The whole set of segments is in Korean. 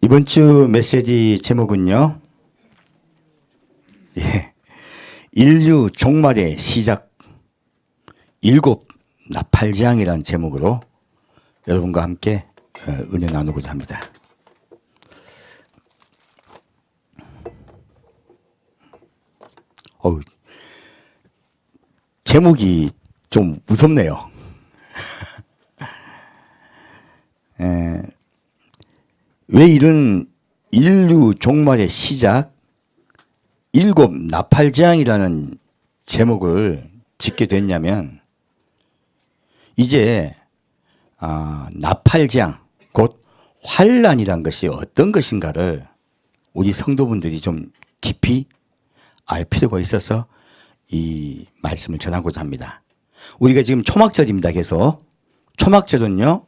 이번 주 메시지 제목은요, 인류 종말의 시작, 일곱 나팔재앙이라는 제목으로 여러분과 함께 은혜 나누고자 합니다. 제목이 좀 무섭네요. 왜 이런 인류 종말의 시작, 일곱 나팔재앙이라는 제목을 짓게 됐냐면, 이제 나팔재앙, 곧 환란이란 것이 어떤 것인가를 우리 성도분들이 좀 깊이 알 필요가 있어서 이 말씀을 전하고자 합니다. 우리가 지금 초막절입니다. 그래서 초막절은요,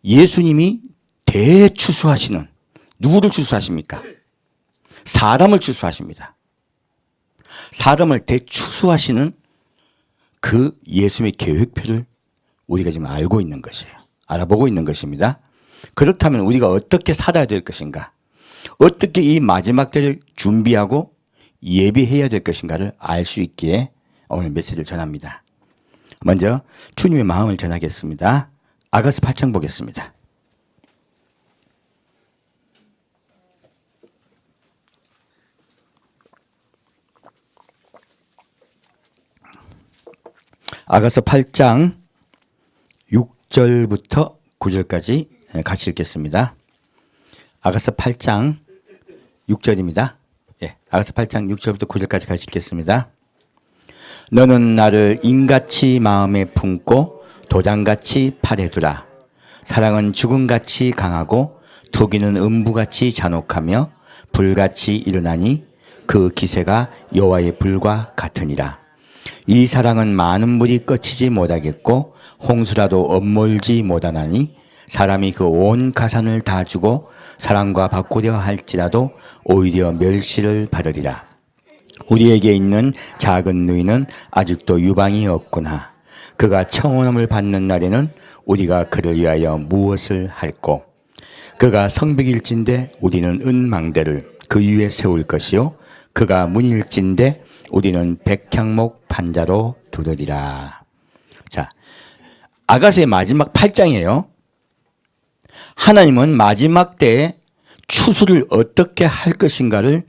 예수님이 대추수하시는, 누구를 추수하십니까? 사람을 추수하십니다. 사람을 대추수하시는 그 예수님의 계획표를 우리가 지금 알고 있는 것이에요. 알아보고 있는 것입니다. 그렇다면 우리가 어떻게 살아야 될 것인가, 어떻게 이 마지막 때를 준비하고 예비해야 될 것인가를 알 수 있기에 오늘 메시지를 전합니다. 먼저 주님의 마음을 전하겠습니다. 아가서 8장 보겠습니다. 아가서 8장 6절부터 9절까지 같이 읽겠습니다. 아가서 8장 6절입니다. 아가서 8장 6절부터 9절까지 같이 읽겠습니다. 너는 나를 인같이 마음에 품고 도장같이 팔에 두라. 사랑은 죽음같이 강하고 투기는 음부같이 잔혹하며 불같이 일어나니 그 기세가 여호와의 불과 같으니라. 이 사랑은 많은 물이 꺼치지 못하겠고 홍수라도 엇몰지 못하나니 사람이 그 온 가산을 다 주고 사랑과 바꾸려 할지라도 오히려 멸시를 받으리라. 우리에게 있는 작은 누이는 아직도 유방이 없구나. 그가 청혼함을 받는 날에는 우리가 그를 위하여 무엇을 할꼬. 그가 성벽일진데 우리는 은망대를 그 위에 세울 것이요 그가 문일진데 우리는 백향목 판자로 두르리라. 자, 아가서의 마지막 8장이에요. 하나님은 마지막 때에 추수를 어떻게 할 것인가를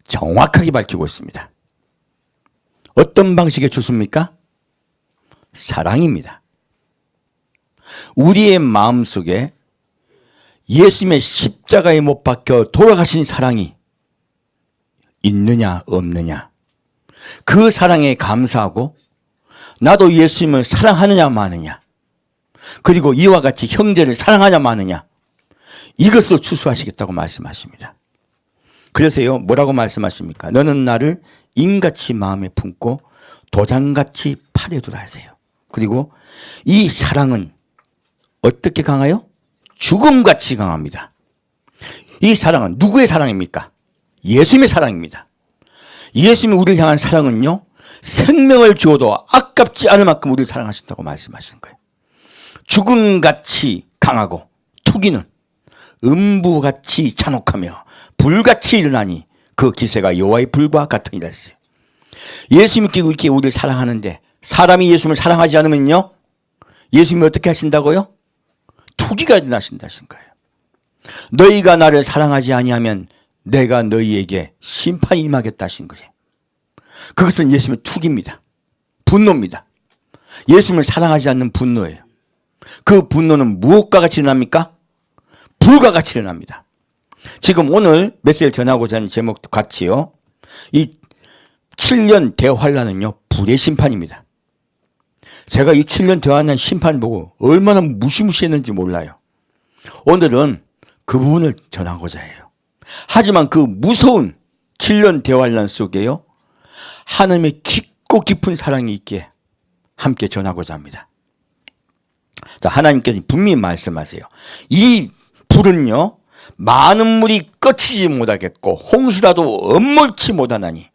정확하게 밝히고 있습니다. 어떤 방식의 추수입니까? 사랑입니다. 우리의 마음속에 예수님의 십자가에 못 박혀 돌아가신 사랑이 있느냐 없느냐, 그 사랑에 감사하고 나도 예수님을 사랑하느냐 마느냐, 그리고 이와 같이 형제를 사랑하냐 마느냐, 이것으로 추수하시겠다고 말씀하십니다. 그래서요, 뭐라고 말씀하십니까? 너는 나를 인같이 마음에 품고 도장같이 팔에 두라 하세요. 그리고 이 사랑은 어떻게 강해요? 죽음같이 강합니다. 이 사랑은 누구의 사랑입니까? 예수님의 사랑입니다. 예수님이 우리를 향한 사랑은요, 생명을 주어도 아깝지 않을 만큼 우리를 사랑하신다고 말씀하시는 거예요. 죽음같이 강하고 투기는 음부같이 잔혹하며 불같이 일어나니 그 기세가 여호와의 불과 같으니라 했어요. 예수님이 이렇게 우리를 사랑하는데 사람이 예수님을 사랑하지 않으면요, 예수님이 어떻게 하신다고요? 투기가 일어나신다 하신 거예요. 너희가 나를 사랑하지 아니하면 내가 너희에게 심판이 임하겠다 하신 거예요. 그것은 예수님의 투기입니다. 분노입니다. 예수님을 사랑하지 않는 분노예요. 그 분노는 무엇과 같이 일어납니까? 불과 같이 일어납니다. 지금 오늘 메시지를 전하고자 하는 제목도 같이요, 이 7년 대환란은요, 불의 심판입니다. 제가 이 7년 대환란 심판을 보고 얼마나 무시무시했는지 몰라요. 오늘은 그 부분을 전하고자 해요. 하지만 그 무서운 7년 대환란 속에요, 하나님의 깊고 깊은 사랑이 있기에 함께 전하고자 합니다. 자, 하나님께서 분명히 말씀하세요. 이 불은요, 많은 물이 꺼치지 못하겠고 홍수라도 엇몰지 못하나니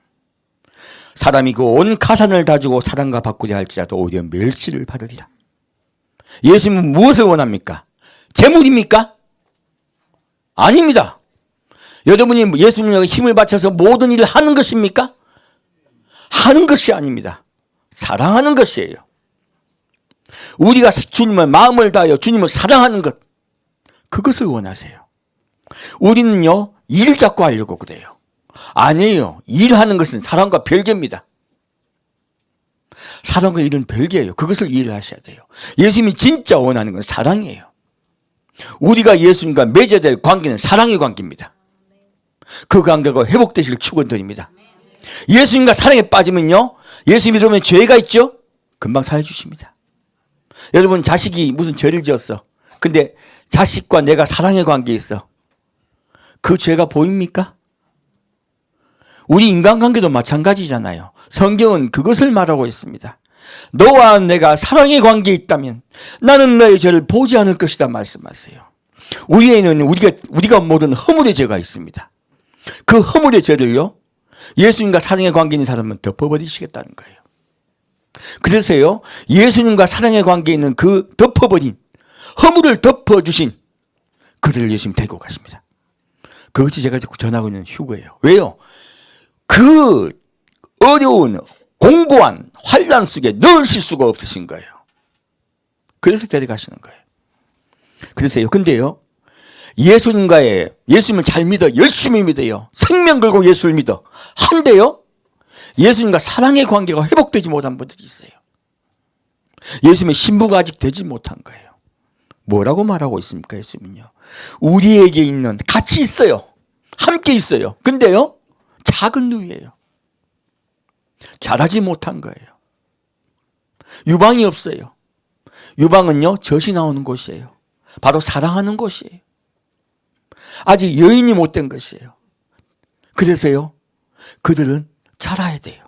사람이 그 온 가산을 다 주고 사랑과 바꾸려 할지라도 오히려 멸시를 받으리라. 예수님은 무엇을 원합니까? 재물입니까? 아닙니다. 여러분이 예수님에게 힘을 바쳐서 모든 일을 하는 것입니까? 하는 것이 아닙니다. 사랑하는 것이에요. 우리가 주님을 마음을 다하여 주님을 사랑하는 것, 그것을 원하세요. 우리는요, 일 자꾸 하려고 그래요. 아니에요. 일하는 것은 사랑과 별개입니다. 사랑과 일은 별개예요. 그것을 이해를 하셔야 돼요. 예수님이 진짜 원하는 건 사랑이에요. 우리가 예수님과 맺어야 될 관계는 사랑의 관계입니다. 그 관계가 회복되실 축원드립니다. 예수님과 사랑에 빠지면요, 예수 믿으면 죄가 있죠? 금방 사해주십니다. 여러분, 자식이 무슨 죄를 지었어. 근데 자식과 내가 사랑의 관계에 있어. 그 죄가 보입니까? 우리 인간관계도 마찬가지잖아요. 성경은 그것을 말하고 있습니다. 너와 내가 사랑의 관계에 있다면 나는 너의 죄를 보지 않을 것이다 말씀하세요. 우리에는 우리가 모르는 허물의 죄가 있습니다. 그 허물의 죄를요, 예수님과 사랑의 관계 있는 사람은 덮어버리시겠다는 거예요. 그래서요, 예수님과 사랑의 관계에 있는 그 덮어버린 허물을 덮어주신 그들을 예수님 데리고 가십니다. 그것이 제가 전하고 있는 휴거예요. 왜요? 그 어려운 공고한 환난 속에 넣으실 수가 없으신 거예요. 그래서 데려가시는 거예요. 그래서요, 근데요, 예수님을 잘 믿어, 열심히 믿어요. 생명 걸고 예수를 믿어. 한데요, 예수님과 사랑의 관계가 회복되지 못한 분들이 있어요. 예수님의 신부가 아직 되지 못한 거예요. 뭐라고 말하고 있습니까, 예수님은요? 우리에게 있는, 같이 있어요. 함께 있어요. 근데요, 작은 누이예요. 잘하지 못한 거예요. 유방이 없어요. 유방은요, 젖이 나오는 곳이에요. 바로 사랑하는 곳이에요. 아직 여인이 못된 것이에요. 그래서요, 그들은 자라야 돼요.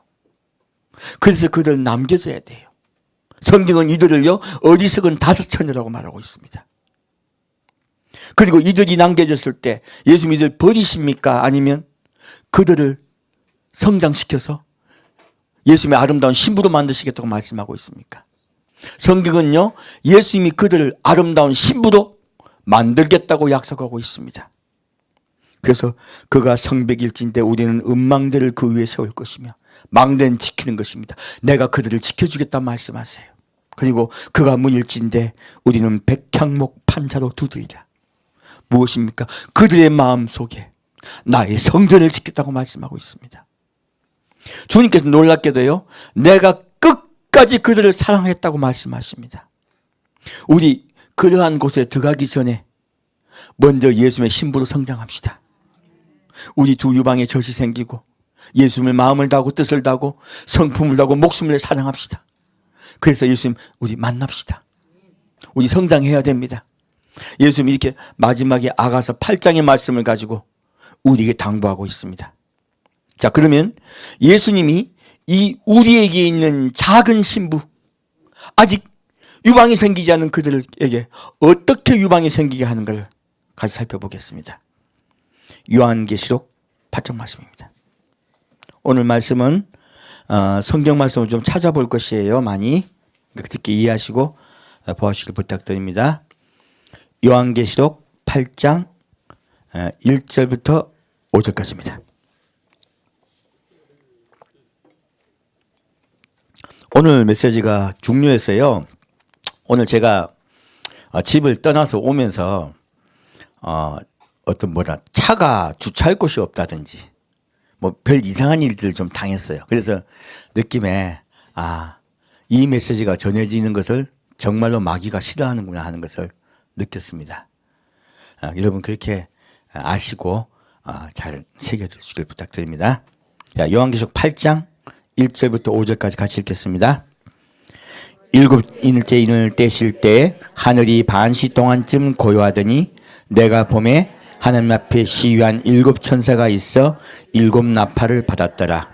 그래서 그들은 남겨져야 돼요. 성경은 이들을요, 어리석은 다섯처녀라고 말하고 있습니다. 그리고 이들이 남겨졌을 때 예수님 이들 버리십니까? 아니면 그들을 성장시켜서 예수님의 아름다운 신부로 만드시겠다고 말씀하고 있습니까? 성경은요, 예수님이 그들을 아름다운 신부로 만들겠다고 약속하고 있습니다. 그래서 그가 성백일진데 우리는 음망대를 그 위에 세울 것이며 망대는 지키는 것입니다. 내가 그들을 지켜주겠다 말씀하세요. 그리고 그가 문일진데 우리는 백향목 판자로 두드리라. 무엇입니까? 그들의 마음속에 나의 성전을 짓겠다고 말씀하고 있습니다. 주님께서 놀랍게도요, 내가 끝까지 그들을 사랑했다고 말씀하십니다. 우리 그러한 곳에 들어가기 전에 먼저 예수님의 신부로 성장합시다. 우리 두 유방에 젖이 생기고 예수님의 마음을 다하고 뜻을 다하고 성품을 다하고 목숨을 사랑합시다. 그래서 예수님, 우리 만납시다. 우리 성장해야 됩니다. 예수님이 이렇게 마지막에 아가서 8장의 말씀을 가지고 우리에게 당부하고 있습니다. 자, 그러면 예수님이 이 우리에게 있는 작은 신부, 아직 유방이 생기지 않은 그들에게 어떻게 유방이 생기게 하는가를 같이 살펴보겠습니다. 요한계시록 8장 말씀입니다. 오늘 말씀은 성경 말씀을 좀 찾아볼 것이에요. 많이 듣게 이해하시고 보아주시길 부탁드립니다. 요한계시록 8장 1절부터 5절까지입니다. 오늘 메시지가 중요했어요. 오늘 제가 집을 떠나서 오면서 차가 주차할 곳이 없다든지 뭐 별 이상한 일들을 좀 당했어요. 그래서 느낌에 이 메시지가 전해지는 것을 정말로 마귀가 싫어하는구나 하는 것을 느꼈습니다. 여러분 그렇게 아시고 잘 새겨주시길 부탁드립니다. 자, 요한계시록 8장 1절부터 5절까지 같이 읽겠습니다. 일곱 인일째 인을 떼실 때 하늘이 반시 동안쯤 고요하더니 내가 봄에 하나님 앞에 시위한 7 천사가 있어 7 나팔을 받았더라.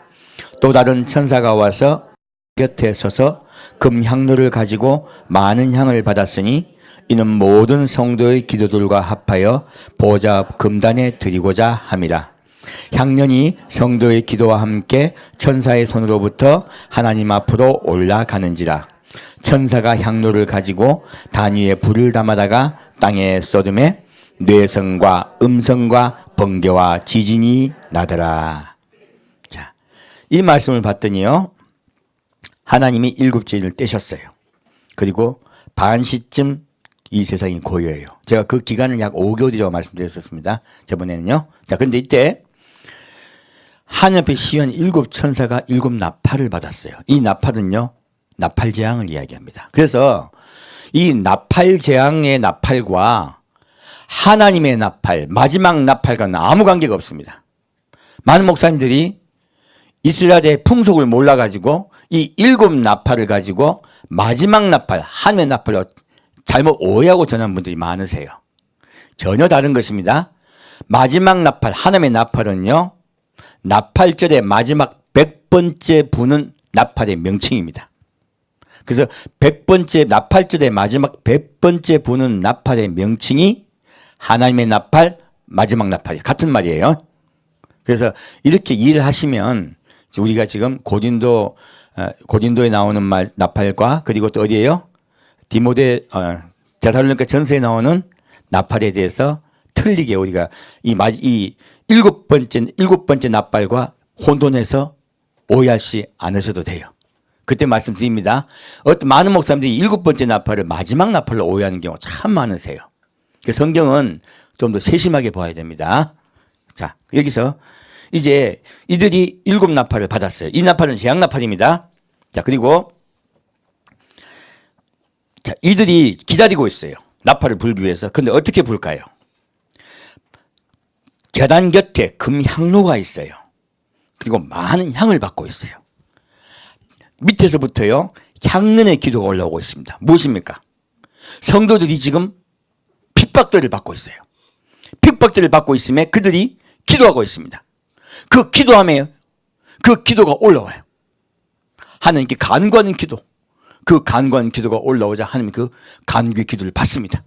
또 다른 천사가 와서 곁에 서서 금향로를 가지고 많은 향을 받았으니 이는 모든 성도의 기도들과 합하여 보좌 앞 금단에 드리고자 함이라. 향년이 성도의 기도와 함께 천사의 손으로부터 하나님 앞으로 올라가는지라. 천사가 향로를 가지고 단 위에 불을 담아다가 땅에 쏟음에 뇌성과 음성과 번개와 지진이 나더라. 자, 이 말씀을 봤더니요, 하나님이 일곱째를 떼셨어요. 그리고 반시쯤 이 세상이 고요해요. 제가 그 기간을 약 5개월이라고 말씀드렸었습니다. 저번에는요. 자, 그런데 이때 하늘 앞에 시연 일곱 천사가 일곱 나팔을 받았어요. 이 나팔은요, 나팔 재앙을 이야기합니다. 그래서 이 나팔 재앙의 나팔과 하나님의 나팔, 마지막 나팔과는 아무 관계가 없습니다. 많은 목사님들이 이스라엘의 풍속을 몰라가지고 이 일곱 나팔을 가지고 마지막 나팔, 하나님의 나팔로 잘못 오해하고 전한 분들이 많으세요. 전혀 다른 것입니다. 마지막 나팔, 하나님의 나팔은요, 나팔절의 마지막 100번째 부는 나팔의 명칭입니다. 그래서 100번째 나팔절의 마지막 100번째 부는 나팔의 명칭이 하나님의 나팔, 마지막 나팔이 같은 말이에요. 그래서 이렇게 이해를 하시면 우리가 지금 고린도에 나오는 말 나팔과 그리고 또 어디에요? 데살로니가 전서에 나오는 나팔에 대해서 틀리게 우리가 이 일곱 번째 나팔과 혼돈해서 오해하지 않으셔도 돼요. 그때 말씀드립니다. 많은 목사님들이 일곱 번째 나팔을 마지막 나팔로 오해하는 경우가 참 많으세요. 성경은 좀 더 세심하게 봐야 됩니다. 자, 여기서 이제 이들이 일곱 나팔을 받았어요. 이 나팔은 재앙 나팔입니다. 자, 그리고 자, 이들이 기다리고 있어요. 나팔을 불기 위해서. 근데 어떻게 불까요? 계단 곁에 금향로가 있어요. 그리고 많은 향을 받고 있어요. 밑에서부터요, 향년의 기도가 올라오고 있습니다. 무엇입니까? 성도들이 지금 핍박들을 받고 있어요. 핍박들을 받고 있음에 그들이 기도하고 있습니다. 그 기도함에 그 기도가 올라와요. 하나님께 간구하는 기도. 그 간구하는 기도가 올라오자 하나님이 그 간구의 기도를 받습니다.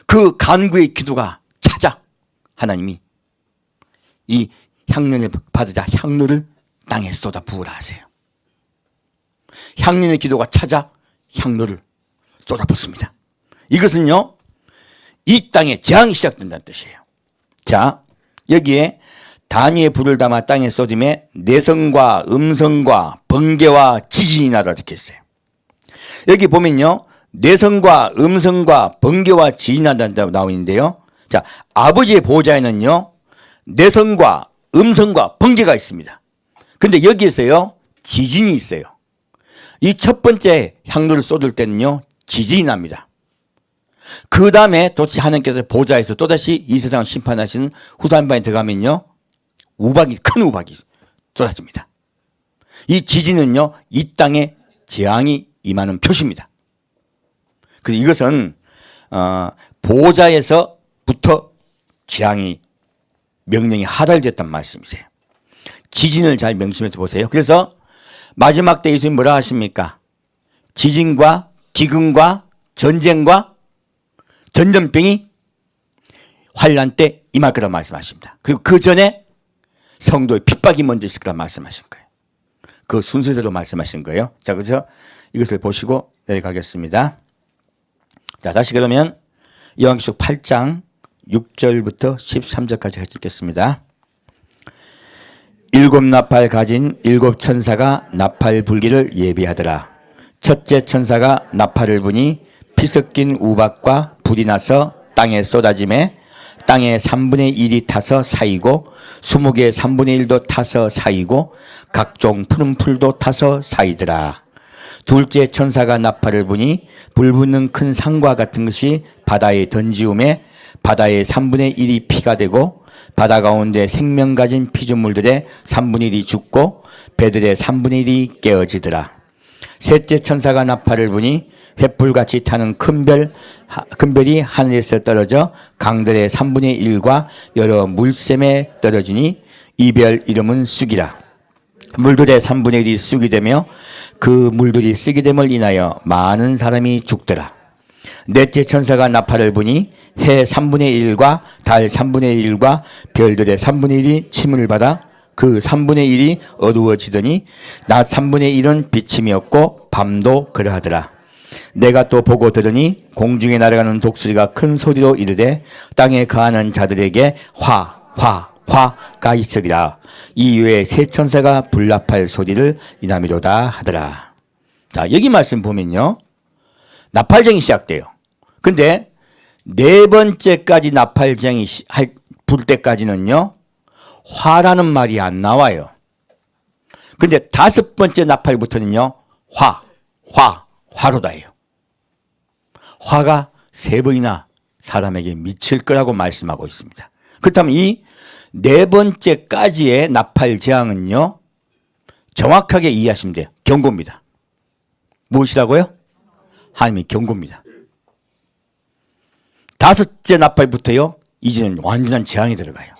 그 간구의 기도가 찾아 하나님이 이 향년을 받으자 향로를 땅에 쏟아 부으라 하세요. 향년의 기도가 찾아 향로를 쏟아 붓습니다. 이것은요, 이 땅에 재앙이 시작된다는 뜻이에요. 자, 여기에 단위의 불을 담아 땅에 쏟음에 내성과 음성과 번개와 지진이 나다 적혀 있어요. 여기 보면요, 내성과 음성과 번개와 지진이 나다고 나오는데요. 자, 아버지의 보호자에는요, 내성과 음성과 번개가 있습니다. 근데 여기에서요, 지진이 있어요. 이 첫 번째 향로를 쏟을 때는요, 지진이 납니다. 그 다음에 도대체 하나님께서 보좌에서 또다시 이 세상을 심판하시는 후산반에 들어가면요, 큰 우박이 쏟아집니다. 이 지진은요, 이 땅에 재앙이 임하는 표시입니다. 그래서 이것은 보좌에서부터 재앙이 명령이 하달됐단 말씀이세요. 지진을 잘 명심해서 보세요. 그래서 마지막 때 예수님 뭐라 하십니까? 지진과 기근과 전쟁과 전염병이 환난 때 임할 거라고 말씀하십니다. 그리고 그 전에 성도의 핍박이 먼저 있을 거라고 말씀하신 거예요. 그 순서대로 말씀하신 거예요. 자, 그래서 이것을 보시고 내려가겠습니다. 자, 다시 그러면 요한계시록 8장 6절부터 13절까지 같이 읽겠습니다. 일곱 나팔 가진 일곱 천사가 나팔 불기를 예비하더라. 첫째 천사가 나팔을 부니 피 섞인 우박과 불이 나서 땅에 쏟아짐에 땅의 3분의 1이 타서 사이고 20개의 3분의 1도 타서 사이고 각종 푸른 풀도 타서 사이더라. 둘째 천사가 나팔을 부니 불 붙는 큰 산과 같은 것이 바다에 던지움에 바다의 3분의 1이 피가 되고 바다 가운데 생명 가진 피조물들의 3분의 1이 죽고 배들의 3분의 1이 깨어지더라. 셋째 천사가 나팔을 부니 횃불같이 타는 큰 별이 하늘에서 떨어져 강들의 3분의 1과 여러 물샘에 떨어지니 이 별 이름은 쑥이라. 물들의 3분의 1이 쑥이 되며 그 물들이 쑥이 됨을 인하여 많은 사람이 죽더라. 넷째 천사가 나팔을 부니 해 3분의 1과 달 3분의 1과 별들의 3분의 1이 침을 받아 그 3분의 1이 어두워지더니 낮 3분의 1은 비침이 없고 밤도 그러하더라. 내가 또 보고 들으니 공중에 날아가는 독수리가 큰 소리로 이르되 땅에 거하는 자들에게 화가 있으리라. 이 외에 세 천사가 불납할 소리를 이남이로다 하더라. 자, 여기 말씀 보면요, 나팔쟁이 시작돼요. 근데 네 번째까지 나팔쟁이 불 때까지는요, 화라는 말이 안 나와요. 근데 다섯 번째 나팔부터는요, 화로다예요. 화가 세 번이나 사람에게 미칠 거라고 말씀하고 있습니다. 그렇다면 이 네 번째까지의 나팔 재앙은요, 정확하게 이해하시면 돼요. 경고입니다. 무엇이라고요? 하나님의 경고입니다. 다섯째 나팔부터요, 이제는 완전한 재앙이 들어가요.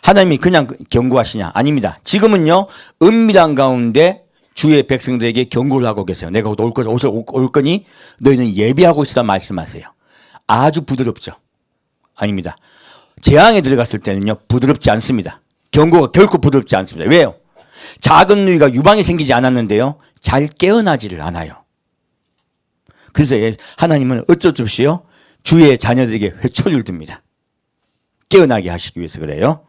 하나님이 그냥 경고하시냐? 아닙니다. 지금은요, 은밀한 가운데 주의 백성들에게 경고를 하고 계세요. 내가 올 거니 너희는 예비하고 있으라 말씀하세요. 아주 부드럽죠? 아닙니다. 재앙에 들어갔을 때는요, 부드럽지 않습니다. 경고가 결코 부드럽지 않습니다. 왜요? 작은 누이가 유방이 생기지 않았는데요, 잘 깨어나지를 않아요. 그래서 하나님은 어쩔 수 없이요, 주의 자녀들에게 회초리를 듭니다. 깨어나게 하시기 위해서 그래요.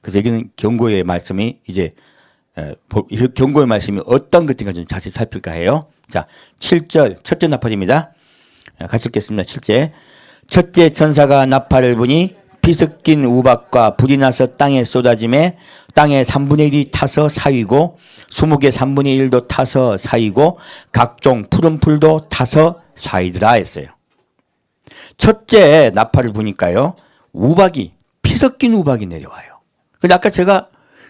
그래서 여기는 경고의 말씀이 이제 경고의 말씀이 어떤 것인가 좀 자세히 살필까 해요. 자, 7절 첫째 나팔입니다. 같이 읽겠습니다. 7절. 첫째 천사가 나팔을 부니 피 섞인 우박과 불이 나서 땅에 쏟아짐에 땅의 3분의 1이 타서 사이고 수목의 3분의 1도 타서 사이고 각종 푸른 풀도 타서 사이더라 했어요. 첫째 나팔을 부니까요, 우박이, 피 섞인 우박이 내려와요. 근데 아까 제가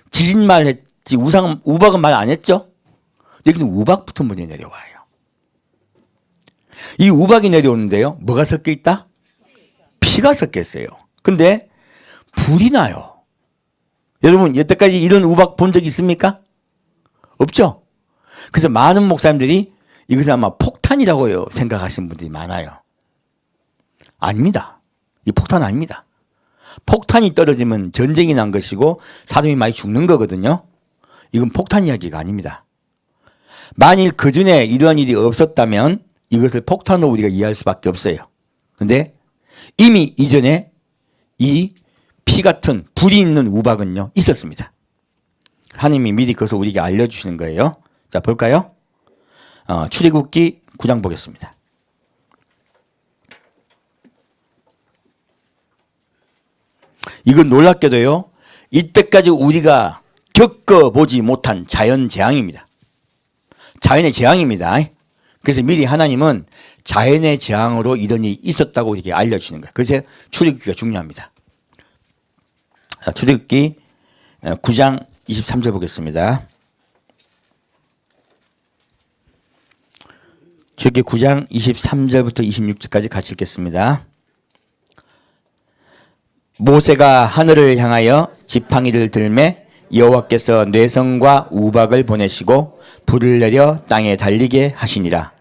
지진말 했지, 우박은 말 안 했죠? 여기는 우박부터 먼저 내려와요. 이 우박이 내려오는데요, 뭐가 섞여 있다? 피가 섞여 있어요. 근데 불이 나요. 여러분, 여태까지 이런 우박 본 적 있습니까? 없죠? 그래서 많은 목사님들이 이것은 아마 폭탄이라고 생각하시는 분들이 많아요. 아닙니다. 이 폭탄 아닙니다. 폭탄이 떨어지면 전쟁이 난 것이고 사람이 많이 죽는 거거든요. 이건 폭탄 이야기가 아닙니다. 만일 그 전에 이러한 일이 없었다면 이것을 폭탄으로 우리가 이해할 수밖에 없어요. 근데 이미 이전에 이 피 같은 불이 있는 우박은요, 있었습니다. 하나님이 미리 그것을 우리에게 알려주시는 거예요. 자, 볼까요? 출애굽기 9장 보겠습니다. 이건 놀랍게도요, 이때까지 우리가 겪어보지 못한 자연 재앙입니다. 자연의 재앙입니다. 그래서 미리 하나님은 자연의 재앙으로 이런 일이 있었다고 우리에게 알려주시는 거예요. 그래서 출애굽기가 중요합니다. 출애굽기 9장 23절 보겠습니다. 출애굽기 9장 23절부터 26절까지 같이 읽겠습니다. 모세가 하늘을 향하여 지팡이를 들매 여호와께서 뇌성과 우박을 보내시고 불을 내려 땅에 달리게 하시니라.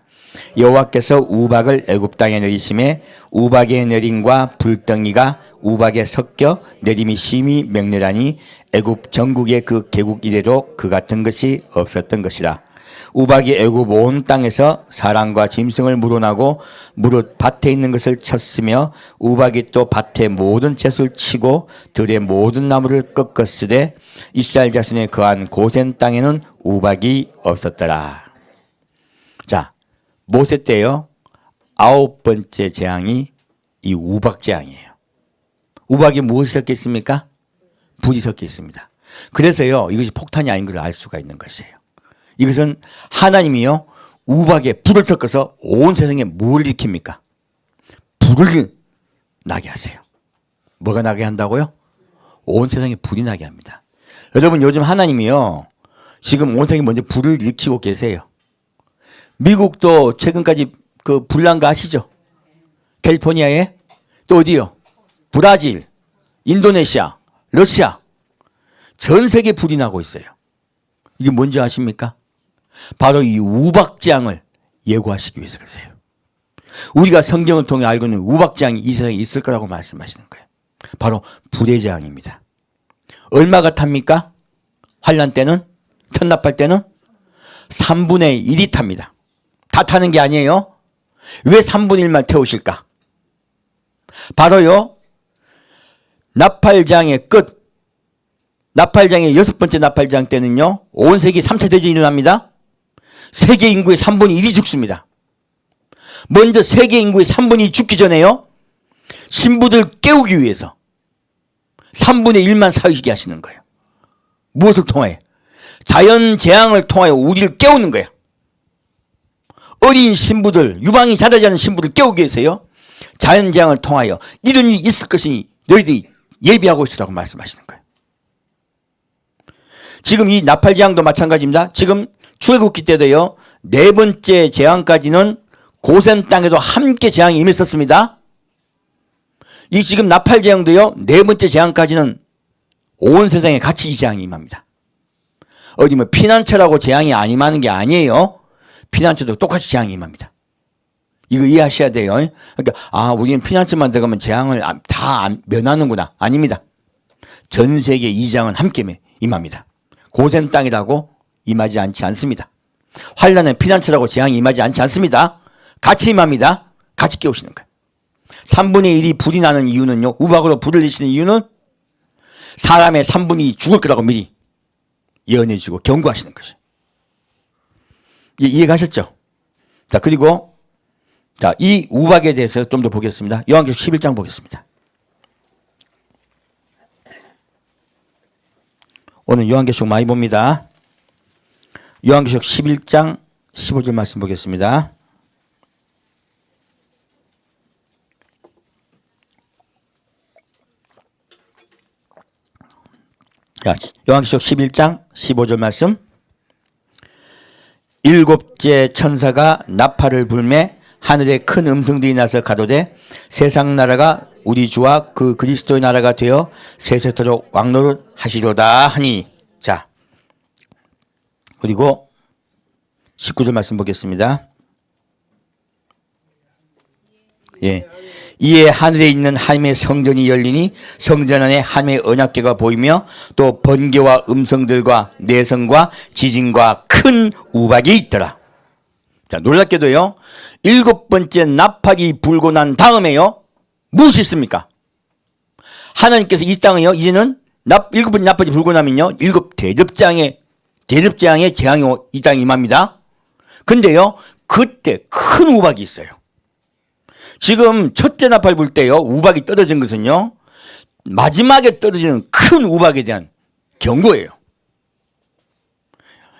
여호와께서 우박을 애굽 땅에 내리심에 우박의 내림과 불덩이가 우박에 섞여 내림이 심히 맹렬하니 애굽 전국의 그 계국 이래로 그 같은 것이 없었던 것이라. 우박이 애굽 온 땅에서 사람과 짐승을 물어나고 무릇 밭에 있는 것을 쳤으며 우박이 또 밭의 모든 잿을 치고 들의 모든 나무를 꺾었으되 이스라엘 자손의 거한 고센 땅에는 우박이 없었더라. 자, 모세 때요, 9번째 재앙이 이 우박 재앙이에요. 우박이 무엇이 섞여 있습니까? 불이 섞여 있습니다. 그래서요, 이것이 폭탄이 아닌 걸 알 수가 있는 것이에요. 이것은 하나님이요, 우박에 불을 섞어서 온 세상에 뭘 일으킵니까? 불을 나게 하세요. 뭐가 나게 한다고요? 온 세상에 불이 나게 합니다. 여러분, 요즘 하나님이요, 지금 온 세상에 먼저 불을 일으키고 계세요. 미국도 최근까지 그 불난 거 아시죠? 캘리포니아에 또 어디요? 브라질, 인도네시아, 러시아, 전 세계 불이 나고 있어요. 이게 뭔지 아십니까? 바로 이 우박재앙을 예고하시기 위해서 그러세요. 우리가 성경을 통해 알고 있는 우박재앙이 이 세상에 있을 거라고 말씀하시는 거예요. 바로 불의 재앙입니다. 얼마가 탑니까? 환란 때는, 천납할 때는 3분의 1이 탑니다. 다 타는 게 아니에요. 왜 3분의 1만 태우실까? 바로요, 나팔장의 끝, 나팔장의 6번째 나팔장 때는요, 온 세계 3차 대전이 일어납니다. 세계 인구의 3분의 1이 죽습니다. 먼저 세계 인구의 3분의 1이 죽기 전에요, 신부들 깨우기 위해서 3분의 1만 사유시게 하시는 거예요. 무엇을 통하여? 자연 재앙을 통하여 우리를 깨우는 거예요. 어린 신부들, 유방이 자라지 않은 신부들 깨우기 위해서요, 자연 재앙을 통하여 이런 일이 있을 것이니 너희들이 예비하고 있으라고 말씀하시는 거예요. 지금 이 나팔 재앙도 마찬가지입니다. 지금 출애굽기 때도요, 4번째 재앙까지는 고센 땅에도 함께 재앙이 임했었습니다. 이 지금 나팔 재앙도요, 4번째 재앙까지는 온 세상에 같이 이 재앙이 임합니다. 어디 뭐 피난처라고 재앙이 안 임하는 게 아니에요. 피난처도 똑같이 재앙이 임합니다. 이거 이해하셔야 돼요. 그러니까 우리는 피난처만 들어가면 재앙을 다 면하는구나. 아닙니다. 전 세계 이 재앙은 함께 임합니다. 고센 땅이라고 임하지 않지 않습니다. 환란은 피난처라고 재앙이 임하지 않지 않습니다. 같이 임합니다. 같이 깨우시는 거예요. 3분의 1이 불이 나는 이유는요, 우박으로 불을 내시는 이유는 사람의 3분의 2이 죽을 거라고 미리 예언해 주고 경고하시는 것이죠. 이해가셨죠? 자, 그리고 자, 이 우박에 대해서 좀 더 보겠습니다. 요한계시록 11장 보겠습니다. 오늘 요한계시록 많이 봅니다. 요한계시록 11장 15절 말씀 보겠습니다. 자, 요한계시록 11장 15절 말씀. 7째 천사가 나팔을 불매 하늘에 큰 음성들이 나서 가로되 세상 나라가 우리 주와 그 그리스도의 나라가 되어 세세토록 왕노를 하시려다 하니. 자, 그리고 19절 말씀 보겠습니다. 예. 이에 하늘에 있는 하나님의 성전이 열리니 성전 안에 하나님의 언약궤가 보이며 또 번개와 음성들과 내성과 지진과 큰 우박이 있더라. 자, 놀랍게도요, 7번째 나팔이 불고 난 다음에요, 무엇이 있습니까? 하나님께서 이 땅을요, 이제는 7번째 나팔이 불고 나면요, 7 대접재앙의 재앙이 이 땅에 임합니다. 근데요, 그때 큰 우박이 있어요. 지금 첫째 나팔 불 때요, 우박이 떨어진 것은요, 마지막에 떨어지는 큰 우박에 대한 경고예요.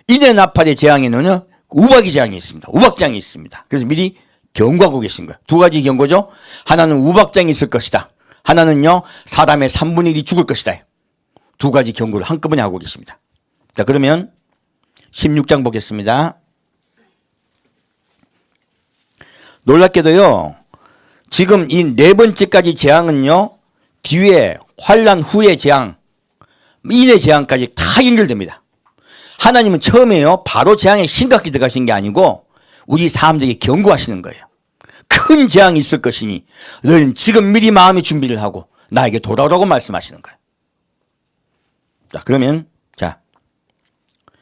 이내 나팔의 재앙에는요, 우박이 재앙이 있습니다. 우박장이 있습니다. 그래서 미리 경고하고 계신 거예요. 두 가지 경고죠. 하나는 우박장이 있을 것이다. 하나는요, 사람의 3분의 1이 죽을 것이다. 두 가지 경고를 한꺼번에 하고 계십니다. 자, 그러면 16장 보겠습니다. 놀랍게도요, 지금 이 4번째까지 재앙은요, 뒤에 환란 후의 재앙, 인의 재앙까지 다 연결됩니다. 하나님은 처음에요, 바로 재앙에 심각히 들어가신 게 아니고 우리 사람들에게 경고하시는 거예요. 큰 재앙이 있을 것이니 너희는 지금 미리 마음의 준비를 하고 나에게 돌아오라고 말씀하시는 거예요. 자, 그러면 자,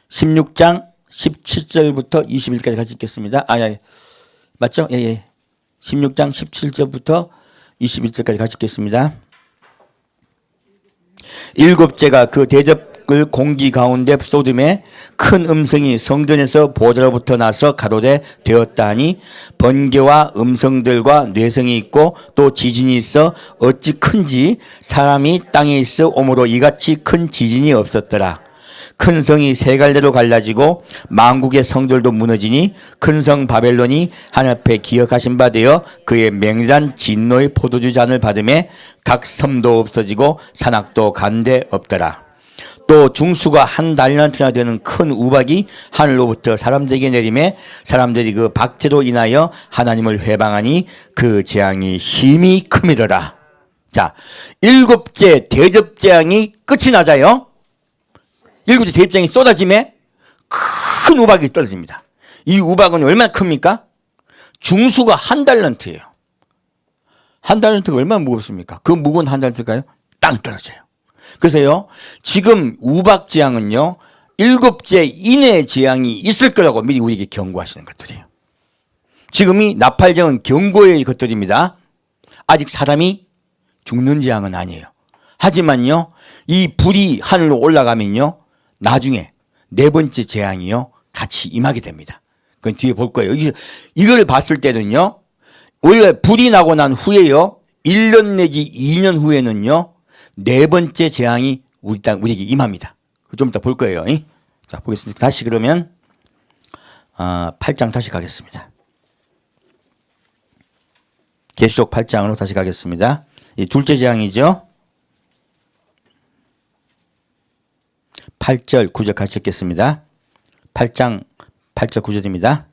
16장 17절부터 21절까지 같이 읽겠습니다. 맞죠? 예. 16장 17절부터 21절까지 같이 읽겠습니다. 7째가 그 대접을 공기 가운데 쏟음에 큰 음성이 성전에서 보좌로부터 나서 가로되 되었다 하니 번개와 음성들과 뇌성이 있고 또 지진이 있어 어찌 큰지 사람이 땅에 있어 오므로 이같이 큰 지진이 없었더라. 큰 성이 세 갈래로 갈라지고 만국의 성들도 무너지니 큰 성 바벨론이 하늘 앞에 기억하신 바 되어 그의 맹렬한 진노의 포도주 잔을 받음에 각 섬도 없어지고 산악도 간데 없더라. 또 중수가 한 달란트나 되는 큰 우박이 하늘로부터 사람들에게 내림에 사람들이 그 박제로 인하여 하나님을 회방하니 그 재앙이 심히 크미더라. 자, 7째 대접재앙이 끝이 나자요, 7째 대접재앙이 쏟아짐에 큰 우박이 떨어집니다. 이 우박은 얼마나 큽니까? 중수가 한 달란트예요. 한 달란트가 얼마나 무겁습니까? 그 무거운 한 달란트가요, 땅 떨어져요. 그래서요, 지금 우박 재앙은요, 7째 이내 재앙이 있을 거라고 미리 우리에게 경고하시는 것들이에요. 지금 이 나팔장은 경고의 것들입니다. 아직 사람이 죽는 재앙은 아니에요. 하지만요, 이 불이 하늘로 올라가면요, 나중에 네 번째 재앙이요, 같이 임하게 됩니다. 그건 뒤에 볼 거예요. 이걸 봤을 때는요, 원래 불이 나고 난 후에요, 1년 내지 2년 후에는요, 네 번째 재앙이 우리에게 임합니다. 좀 이따 볼 거예요. 자, 보겠습니다. 다시 그러면 8장 다시 가겠습니다. 계시록 8장으로 다시 가겠습니다. 이 둘째 재앙이죠. 8절 9절 같이 읽겠습니다. 8장 8절 9절입니다.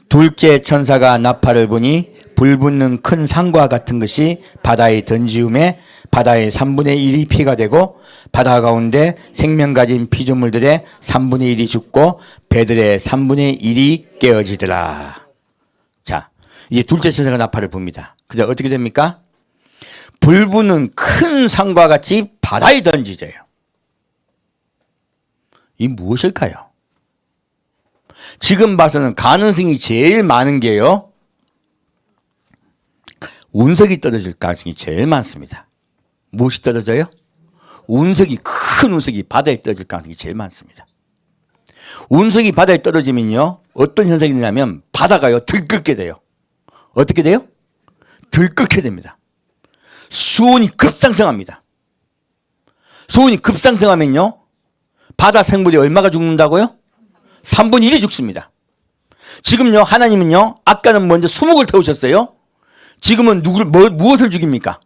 둘째 천사가 나팔을 부니 불붙는 큰 산과 같은 것이 바다에 던지움에 바다의 3분의 1이 피가 되고 바다 가운데 생명 가진 피조물들의 3분의 1이 죽고 배들의 3분의 1이 깨어지더라. 자, 이제 둘째 천사가 나팔을 붑니다. 그죠? 어떻게 됩니까? 불붙는 큰 산과 같이 바다에 던지져요. 이 무엇일까요? 지금 봐서는 가능성이 제일 많은 게요, 운석이 떨어질 가능성이 제일 많습니다. 무엇이 떨어져요? 운석이, 큰 운석이 바다에 떨어질 가능성이 제일 많습니다. 운석이 바다에 떨어지면요, 어떤 현상이 되냐면 바다가요, 들끓게 돼요. 어떻게 돼요? 들끓게 됩니다. 수온이 급상승합니다. 수온이 급상승하면요, 바다 생물이 얼마가 죽는다고요? 3분의 1이 죽습니다. 지금요, 하나님은요, 아까는 먼저 수목을 태우셨어요. 지금은 무엇을 죽입니까?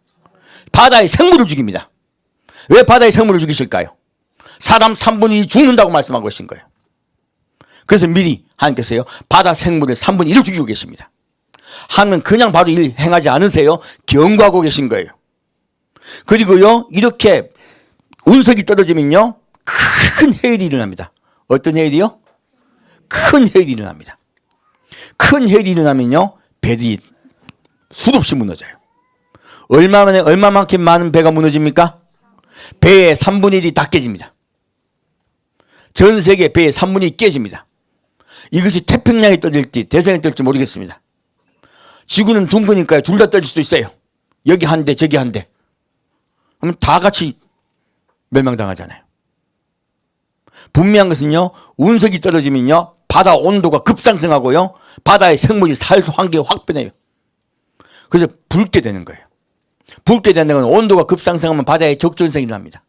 바다의 생물을 죽입니다. 왜 바다의 생물을 죽이실까요? 사람 3분의 1이 죽는다고 말씀하고 계신 거예요. 그래서 미리 하나님께서요, 바다 생물의 3분의 1을 죽이고 계십니다. 하나님은 그냥 바로 일 행하지 않으세요. 경고하고 계신 거예요. 그리고요, 이렇게 운석이 떨어지면요, 큰 해일이 일어납니다. 어떤 해일이요? 큰 해일이 일어납니다. 큰 해일이 일어나면요, 배들이 수없이 무너져요. 얼마만큼 많은 배가 무너집니까? 배의 3분의 1이 다 깨집니다. 전 세계 배의 3분의 1이 깨집니다. 이것이 태평양에 떨어질지 대서양에 떨어질지 모르겠습니다. 지구는 둥그니까 둘 다 떨어질 수도 있어요. 여기 한 대, 저기 한 대. 그러면 다 같이 멸망당하잖아요. 분명한 것은요, 운석이 떨어지면요, 바다 온도가 급상승하고요, 바다의 생물이 살 환경이 확 변해요. 그래서 붉게 되는 거예요. 붉게 되는 건 온도가 급상승하면 바다에 적조현상이 일어납니다.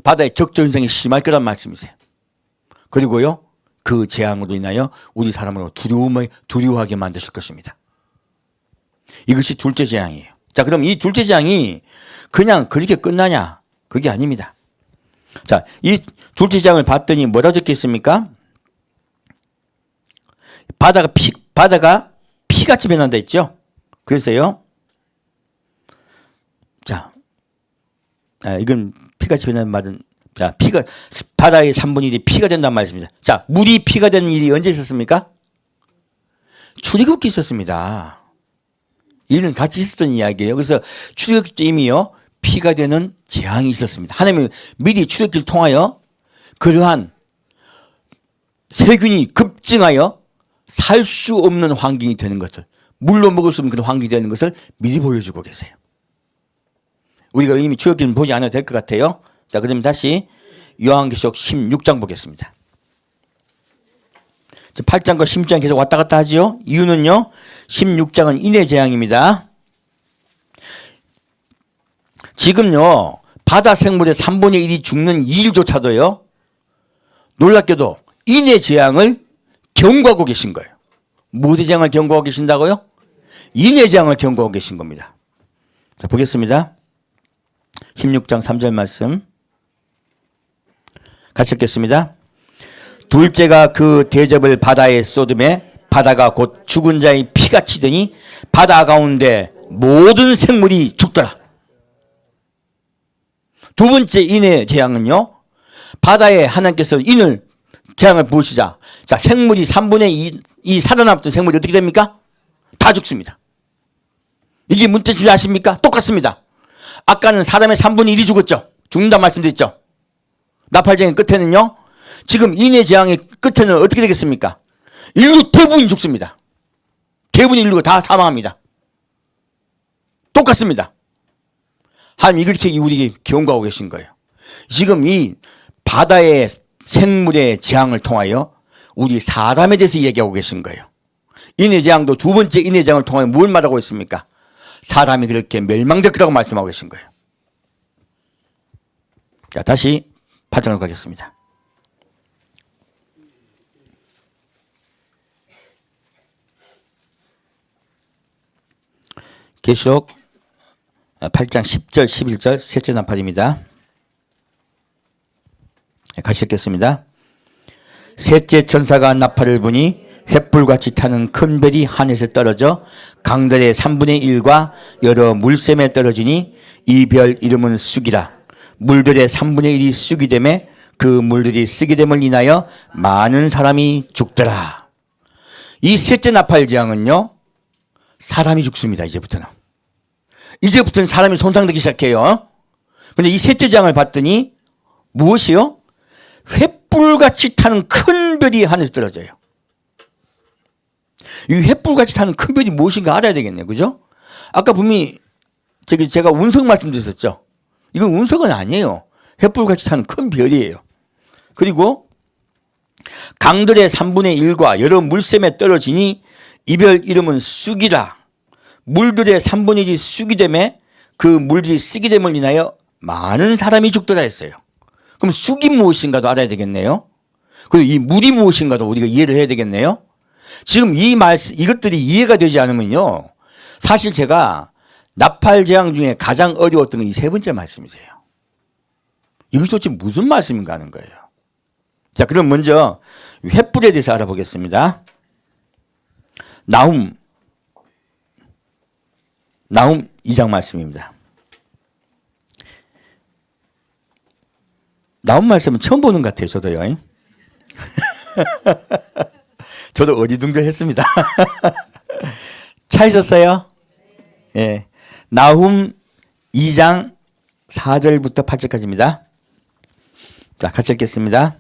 바다에 적조현상이 심할 거란 말씀이세요. 그리고요, 그 재앙으로 인하여 우리 사람을 두려워하게 만드실 것입니다. 이것이 둘째 재앙이에요. 자, 그럼 이 둘째 재앙이 그냥 그렇게 끝나냐? 그게 아닙니다. 자, 이 둘째 재앙을 봤더니 뭐라 적혀 있습니까? 바다가 피같이 변한다 했죠? 그래서요, 자, 이건 피같이 변하는 말은, 자, 바다의 3분의 1이 피가 된다는 말씀입니다. 자, 물이 피가 되는 일이 언제 있었습니까? 출애굽기 있었습니다. 이는 같이 있었던 이야기예요. 그래서 출애굽기 때 이미요, 피가 되는 재앙이 있었습니다. 하나님은 미리 출애굽기를 통하여 그러한 세균이 급증하여 살 수 없는 환경이 되는 것을, 물로 먹을 수 없는 그런 환경이 되는 것을 미리 보여주고 계세요. 우리가 이미 출애굽기는 보지 않아도 될 것 같아요. 자, 그러면 다시 요한계시록 16장 보겠습니다. 8장과 16장 계속 왔다 갔다 하지요. 이유는요, 16장은 인의 재앙입니다. 지금요, 바다 생물의 3분의 1이 죽는 이 일조차도요, 놀랍게도 인의 재앙을 경고하고 계신 거예요. 무엇의 재앙을 경고하고 계신다고요? 인의 재앙을 경고하고 계신 겁니다. 자, 보겠습니다. 16장 3절 말씀 같이 읽겠습니다. 둘째가 그 대접을 바다에 쏟음에 바다가 곧 죽은 자의 피가 치더니 바다 가운데 모든 생물이 죽더라. 두 번째 인의 재앙은요, 바다에 하나님께서 인을 재앙을 부으시자, 자, 생물이 3분의 2 살아남았던 생물이 어떻게 됩니까? 다 죽습니다. 이게 무슨 뜻인지 아십니까? 똑같습니다. 아까는 사람의 3분의 1이 죽었죠. 죽는다 말씀드렸죠. 나팔장의 끝에는요, 지금 인의 재앙의 끝에는 어떻게 되겠습니까? 인류 대부분이 죽습니다. 대부분 인류가 다 사망합니다. 똑같습니다. 하나님 이렇게 우리에게 경고하고 계신 거예요. 지금 이 바다의 생물의 재앙을 통하여 우리 사람에 대해서 얘기하고 계신 거예요. 인해재앙도 두 번째 인해재앙을 통하여 뭘 말하고 있습니까? 사람이 그렇게 멸망될 거라고 말씀하고 계신 거예요. 자, 다시 8장으로 가겠습니다. 계시록 8장 10절 11절 셋째 나팔입니다. 같이 읽겠습니다. 셋째 천사가 나팔을 부니 횃불같이 타는 큰 별이 하늘에서 떨어져 강들의 3분의 1과 여러 물샘에 떨어지니 이 별 이름은 쑥이라. 물들의 3분의 1이 쑥이 되매 그 물들이 쓰게 됨을 인하여 많은 사람이 죽더라. 이 셋째 나팔 재앙은요, 사람이 죽습니다. 이제부터는 사람이 손상되기 시작해요. 근데 이 셋째 재앙을 봤더니 무엇이요? 횃불같이 타는 큰 별이 하늘에서 떨어져요. 이 횃불같이 타는 큰 별이 무엇인가 알아야 되겠네요. 그죠? 아까 분명히 제가 운석 말씀드렸었죠. 이건 운석은 아니에요. 횃불같이 타는 큰 별이에요. 그리고 강들의 3분의 1과 여러 물샘에 떨어지니 이 별 이름은 쑥이라. 물들의 3분의 1이 쑥이 되매 그 물들이 쓰게 됨을 인하여 많은 사람이 죽더라 했어요. 그럼 쑥이 무엇인가도 알아야 되겠네요. 그리고 이 물이 무엇인가도 우리가 이해를 해야 되겠네요. 지금 이것들이 이해가 되지 않으면요, 사실 제가 나팔 재앙 중에 가장 어려웠던 건 이 세 번째 말씀이세요. 이것이 도대체 무슨 말씀인가 하는 거예요. 자, 그럼 먼저 횃불에 대해서 알아보겠습니다. 나훔 2장 말씀입니다. 나훔 말씀은 처음 보는 것 같아요. 저도요. 저도 어리둥절했습니다. 찾으셨어요? 예. 나훔 2장 4절부터 8절까지입니다. 자, 같이 읽겠습니다.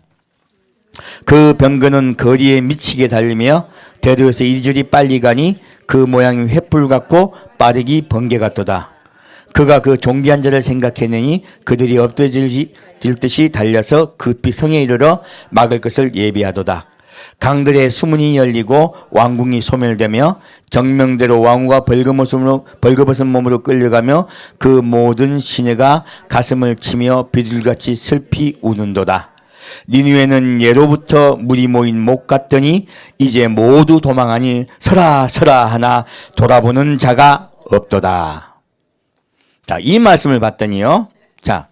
그 병거는 거리에 미치게 달리며 대로에서 이리저리 빨리 가니 그 모양이 횃불 같고 빠르기 번개 같도다. 그가 그 존귀한 자를 생각해내니 그들이 엎드질 듯이 달려서 급히 성에 이르러 막을 것을 예비하도다. 강들의 수문이 열리고 왕궁이 소멸되며 정명대로 왕후가 벌거벗은 몸으로 끌려가며 그 모든 시내가 가슴을 치며 비둘같이 슬피 우는도다. 니느웨는 예로부터 물이 모인 목 같더니 이제 모두 도망하니 서라 서라 하나 돌아보는 자가 없도다. 자, 이 말씀을 봤더니요, 자,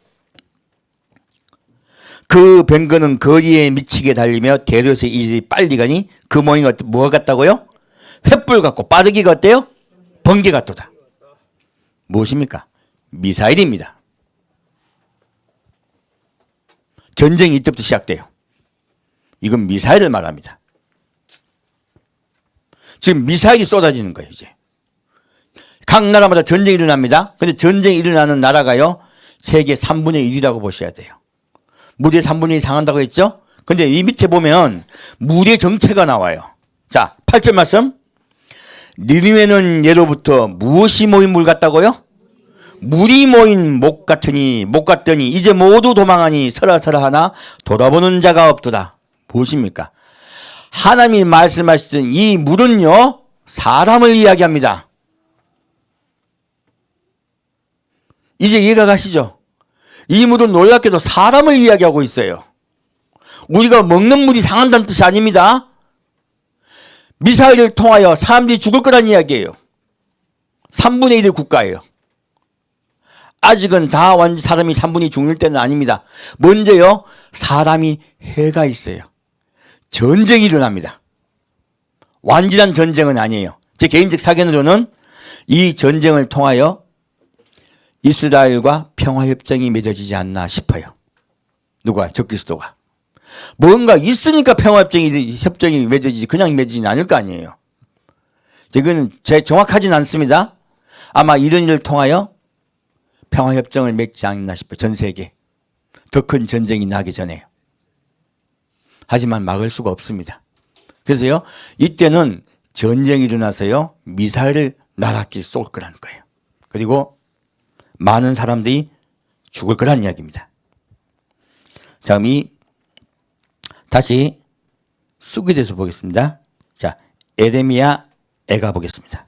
그 병거는 거리에 미치게 달리며 대로에서 이리 빨리 가니 그 모양이 뭐가 같다고요? 횃불 같고 빠르기가 어때요? 번개 같도다. 무엇입니까? 미사일입니다. 전쟁이 이때부터 시작돼요. 이건 미사일을 말합니다. 지금 미사일이 쏟아지는 거예요. 이제 각 나라마다 전쟁이 일어납니다. 근데 전쟁이 일어나는 나라가요, 세계 3분의 1이라고 보셔야 돼요. 물의 3분의 1 상한다고 했죠? 근데 이 밑에 보면 물의 정체가 나와요. 자, 8절 말씀. 니느웨는 예로부터 무엇이 모인 물 같다고요? 물이 모인 목 같더니 이제 모두 도망하니 서라 서라 하나 돌아보는 자가 없도다. 무엇입니까? 하나님이 말씀하시던 이 물은요, 사람을 이야기합니다. 이제 이해가 가시죠? 이 물은 놀랍게도 사람을 이야기하고 있어요. 우리가 먹는 물이 상한다는 뜻이 아닙니다. 미사일을 통하여 사람들이 죽을 거란 이야기예요. 3분의 1의 국가예요. 아직은 다 완전 사람이 3분의 2 죽을 때는 아닙니다. 먼저요, 사람이 해가 있어요. 전쟁이 일어납니다. 완전한 전쟁은 아니에요. 제 개인적 사견으로는 이 전쟁을 통하여 이스라엘과 평화협정이 맺어지지 않나 싶어요. 누가? 적그리스도가. 뭔가 있으니까 협정이 맺어지지 그냥 맺어지지 않을 거 아니에요. 이거는 정확하진 않습니다. 아마 이런 일을 통하여 평화협정을 맺지 않나 싶어요. 전 세계. 더 큰 전쟁이 나기 전에요. 하지만 막을 수가 없습니다. 그래서요, 이때는 전쟁이 일어나서요, 미사일을 나락기 쏠 거라는 거예요. 그리고 많은 사람들이 죽을 거라는 이야기입니다. 자, 다시 쑥에 대해서 보겠습니다. 자, 에레미야 애가 보겠습니다.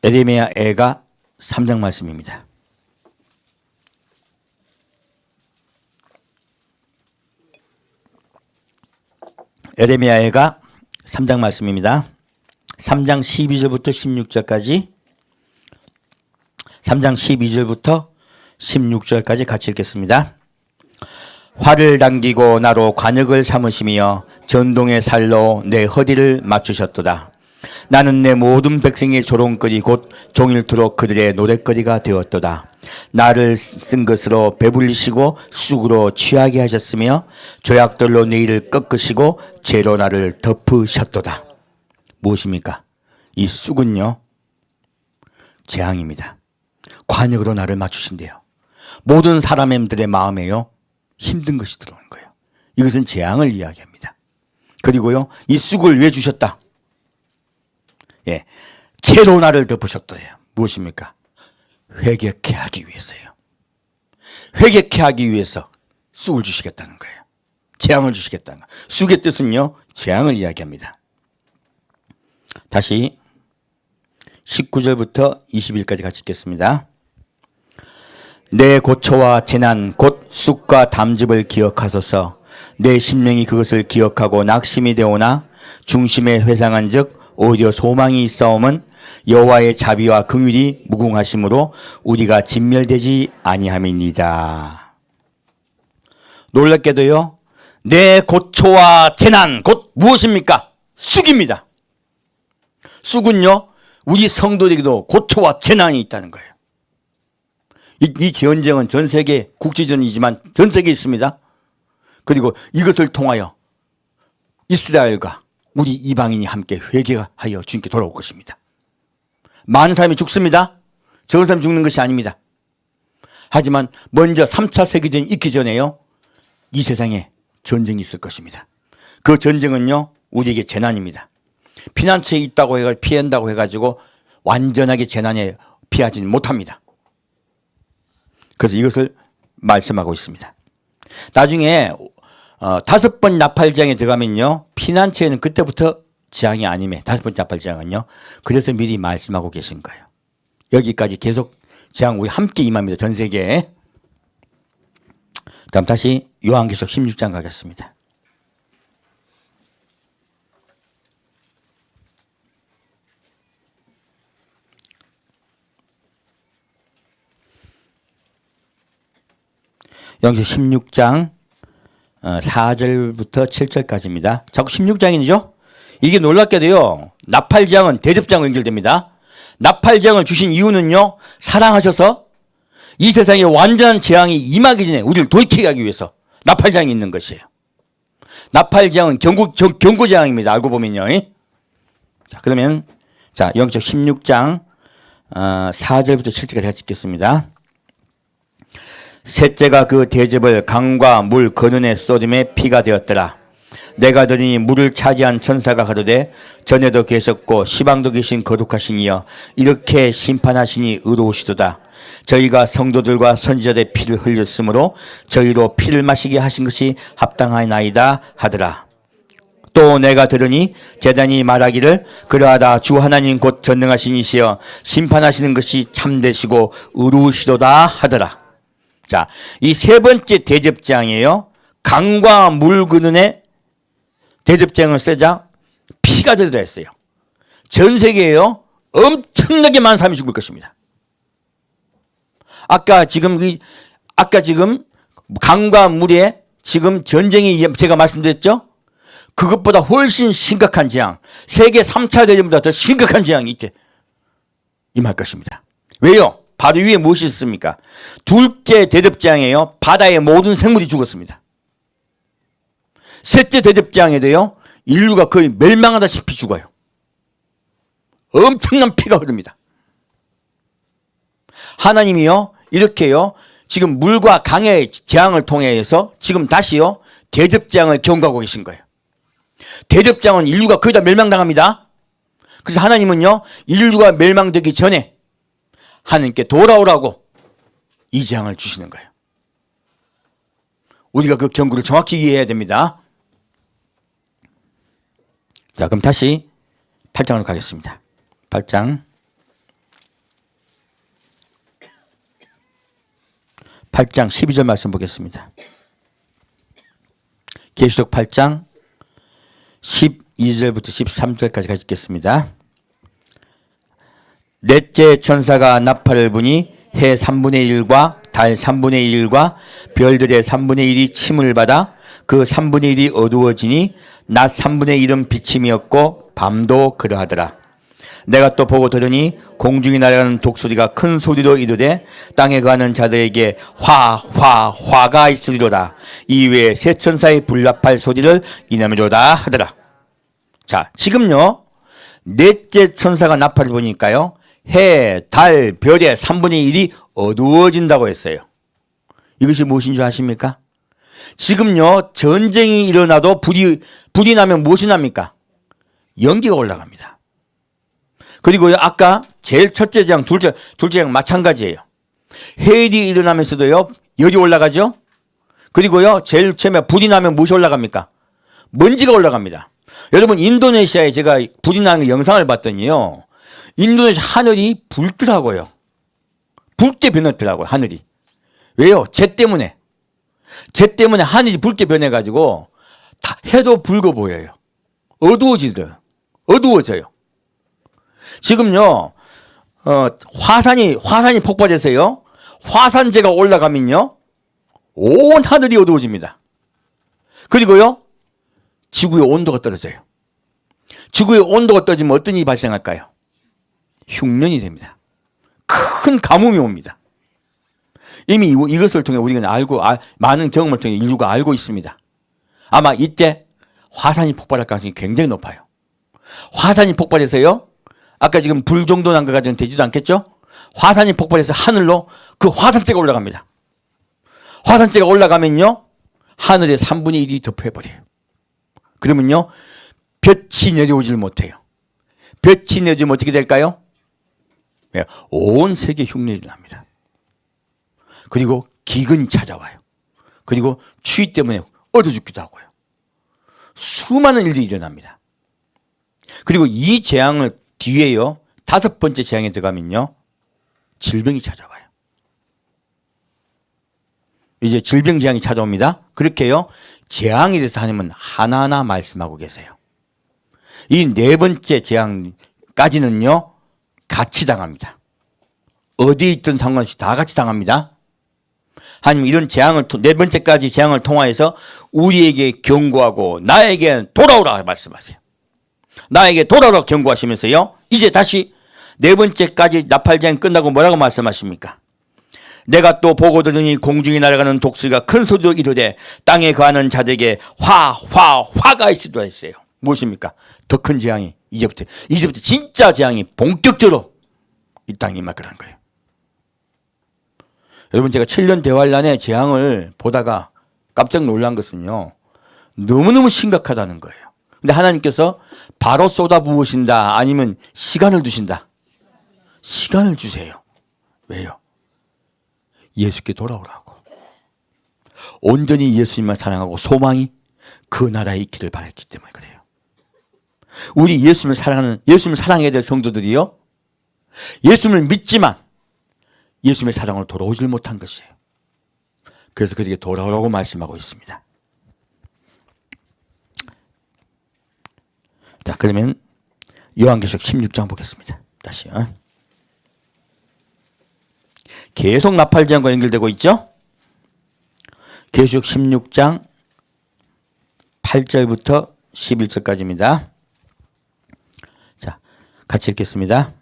에레미야 애가 3장 말씀입니다. 에레미야 애가 3장 말씀입니다. 3장 12절부터 16절까지 3장 12절부터 16절까지 같이 읽겠습니다. 활을 당기고 나로 관역을 삼으시며 전동의 살로 내 허리를 맞추셨도다. 나는 내 모든 백성의 조롱거리 곧 종일토록 그들의 노랫거리가 되었도다. 나를 쓴 것으로 배불리시고 쑥으로 취하게 하셨으며 조약돌로 내 일을 꺾으시고 죄로 나를 덮으셨도다. 무엇입니까? 이 쑥은요, 재앙입니다. 관역으로 나를 맞추신대요. 모든 사람들의 마음에요, 힘든 것이 들어오는 거예요. 이것은 재앙을 이야기합니다. 그리고요, 이 쑥을 왜 주셨다? 예, 죄로 나를 덮으셨더래요. 무엇입니까? 회개케 하기 위해서요. 회개케 하기 위해서 쑥을 주시겠다는 거예요. 재앙을 주시겠다는 거예요. 쑥의 뜻은요, 재앙을 이야기합니다. 다시 19절부터 20일까지 같이 읽겠습니다. 내 고초와 재난 곧 쑥과 담즙을 기억하소서. 내 심령이 그것을 기억하고 낙심이 되오나 중심에 회상한 즉 오히려 소망이 있사옴은 여호와의 자비와 긍휼이 무궁하심으로 우리가 진멸되지 아니함이니이다. 놀랍게도요, 내 고초와 재난 곧 무엇입니까? 쑥입니다. 쑥은요, 우리 성도들에게도 고초와 재난이 있다는 거예요. 이 전쟁은 전 세계 국제전이지만 전 세계에 있습니다. 그리고 이것을 통하여 이스라엘과 우리 이방인이 함께 회개하여 주님께 돌아올 것입니다. 많은 사람이 죽습니다. 적은 사람이 죽는 것이 아닙니다. 하지만 먼저 3차 세계대전이 있기 전에요, 이 세상에 전쟁이 있을 것입니다. 그 전쟁은요, 우리에게 재난입니다. 피난처에 있다고 해가지고 피한다고 해가지고 완전하게 재난에 피하지는 못합니다. 그래서 이것을 말씀하고 있습니다. 나중에 5번 나팔장에 들어가면요, 피난처에는 그때부터 재앙이 아니면 5번째 나팔장은요, 그래서 미리 말씀하고 계신 거예요. 여기까지 계속 재앙 우리 함께 임합니다. 전 세계에. 다음 다시 요한계시록 16장 가겠습니다. 요한계시록 16장 4절부터 7절까지입니다. 자꾸 16장이죠? 이게 놀랍게도요, 나팔장은 대접장으로 연결됩니다. 나팔장을 주신 이유는요, 사랑하셔서 이 세상에 완전한 재앙이 임하기 전에 우리를 돌이키게 하기 위해서 나팔장이 있는 것이에요. 나팔장은 경고재앙입니다. 알고 보면요. 자, 그러면 자, 요한계시록 16장 4절부터 7절까지 같이 읽겠습니다. 셋째가 그 대접을 강과 물 근원에 쏟음에 피가 되었더라. 내가 들으니 물을 차지한 천사가 가로되 전에도 계셨고 시방도 계신 거룩하신 이여 이렇게 심판하시니 의로우시도다. 저희가 성도들과 선지자들의 피를 흘렸으므로 저희로 피를 마시게 하신 것이 합당하나이다 하더라. 또 내가 들으니 제단이 말하기를 그러하다 주 하나님 곧 전능하신 이시여 심판하시는 것이 참되시고 의로우시도다 하더라. 자, 이 세 번째 대접장이에요. 강과 물 근원에 대접장을 쓰자 피가 들어가 있어요. 전 세계에요, 엄청나게 많은 사람이 죽을 것입니다. 아까 지금 강과 물에 지금 전쟁이 제가 말씀드렸죠? 그것보다 훨씬 심각한 재앙, 세계 3차 대전보다 더 심각한 재앙이 이때 임할 것입니다. 왜요? 바로 위에 무엇이 있습니까? 둘째 대접장이에요. 바다의 모든 생물이 죽었습니다. 셋째 대접장에도요, 인류가 거의 멸망하다시피 죽어요. 엄청난 피가 흐릅니다. 하나님이요, 이렇게요, 지금 물과 강의 재앙을 통해서 지금 다시요 대접재앙을 경고하고 계신 거예요. 대접재앙은 인류가 거의 다 멸망당합니다. 그래서 하나님은요 인류가 멸망되기 전에 하나님께 돌아오라고 이 재앙을 주시는 거예요. 우리가 그 경고를 정확히 이해해야 됩니다. 자, 그럼 다시 8장으로 가겠습니다. 8장 12절 말씀 보겠습니다. 계시록 8장 12절부터 13절까지 같이 읽겠습니다. 넷째 천사가 나팔을 부니 해 3분의 1과 달 3분의 1과 별들의 3분의 1이 침을 받아 그 3분의 1이 어두워지니 낮 3분의 1은 비침이 없고 밤도 그러하더라. 내가 또 보고 들으니 공중에 날아가는 독수리가 큰 소리로 이르되 땅에 거하는 자들에게 화가 있으리로다. 이외에 세 천사의 불납할 소리를 이남이로다 하더라. 자, 지금요 넷째 천사가 나팔을 보니까요 해, 달, 별의 3분의 1이 어두워진다고 했어요. 이것이 무엇인 줄 아십니까? 지금요 전쟁이 일어나도 불이 나면 무엇이 납니까? 연기가 올라갑니다. 그리고요 아까 제일 첫째 장, 둘째 장 마찬가지예요. 해일이 일어나면서도요 열이 올라가죠. 그리고요 제일 처음에 불이 나면 무엇이 올라갑니까? 먼지가 올라갑니다. 여러분 인도네시아에 제가 불이 나는 영상을 봤더니요 인도네시아 하늘이 붉더라고요. 붉게 변했더라고요 하늘이. 왜요? 재 때문에 하늘이 붉게 변해가지고 다 해도 붉어 보여요. 어두워져요. 지금요 화산이 폭발해서요 화산재가 올라가면요 온 하늘이 어두워집니다. 그리고요 지구의 온도가 떨어져요. 지구의 온도가 떨어지면 어떤 일이 발생할까요? 흉년이 됩니다. 큰 가뭄이 옵니다. 이미 이것을 통해 우리가 많은 경험을 통해 인류가 알고 있습니다. 아마 이때 화산이 폭발할 가능성이 굉장히 높아요. 화산이 폭발해서요 아까 지금 불 정도 난 것 가지고는 되지도 않겠죠? 화산이 폭발해서 하늘로 그 화산재가 올라갑니다. 화산재가 올라가면요 하늘의 3분의 1이 덮여버려요. 그러면요 볕이 내려오질 못해요. 볕이 내려오면 어떻게 될까요? 온 세계 흉년이 납니다. 그리고 기근이 찾아와요. 그리고 추위 때문에 얼어 죽기도 하고요. 수많은 일들이 일어납니다. 그리고 이 재앙을 뒤에요 5번째 재앙에 들어가면요 질병이 찾아와요. 이제 질병 재앙이 찾아옵니다. 그렇게요 재앙에 대해서 하나님은 하나하나 말씀하고 계세요. 이 4번째 재앙까지는요 같이 당합니다. 어디에 있든 상관없이 다 같이 당합니다. 하나님 이런 재앙을 4번째까지 재앙을 통하여서 우리에게 경고하고 나에게 돌아오라 말씀하세요. 나에게 돌아오라 경고하시면서요 이제 다시 4번째까지 나팔재앙 끝나고 뭐라고 말씀하십니까? 내가 또 보고 들으니 공중에 날아가는 독수리가 큰 소리로 이르되 땅에 거하는 자들에게 화가 있으리라 했어요. 무엇입니까? 더 큰 재앙이 이제부터 진짜 재앙이 본격적으로 이 땅에 임할 거라는 거예요. 여러분 제가 7년 대환란의 재앙을 보다가 깜짝 놀란 것은요 너무너무 심각하다는 거예요. 근데 하나님께서 바로 쏟아부으신다 아니면 시간을 두신다? 시간을 주세요. 왜요? 예수께 돌아오라고. 온전히 예수님만 사랑하고 소망이 그 나라에 있기를 바랐기 때문에 그래요. 우리 예수님을 사랑해야 될 성도들이요 예수님을 믿지만 예수님의 사랑으로 돌아오질 못한 것이에요. 그래서 그들에게 돌아오라고 말씀하고 있습니다. 자, 그러면 요한계시록 16장 보겠습니다. 다시요. 계속 나팔재앙과 연결되고 있죠? 계시록 16장 8절부터 11절까지입니다. 자, 같이 읽겠습니다.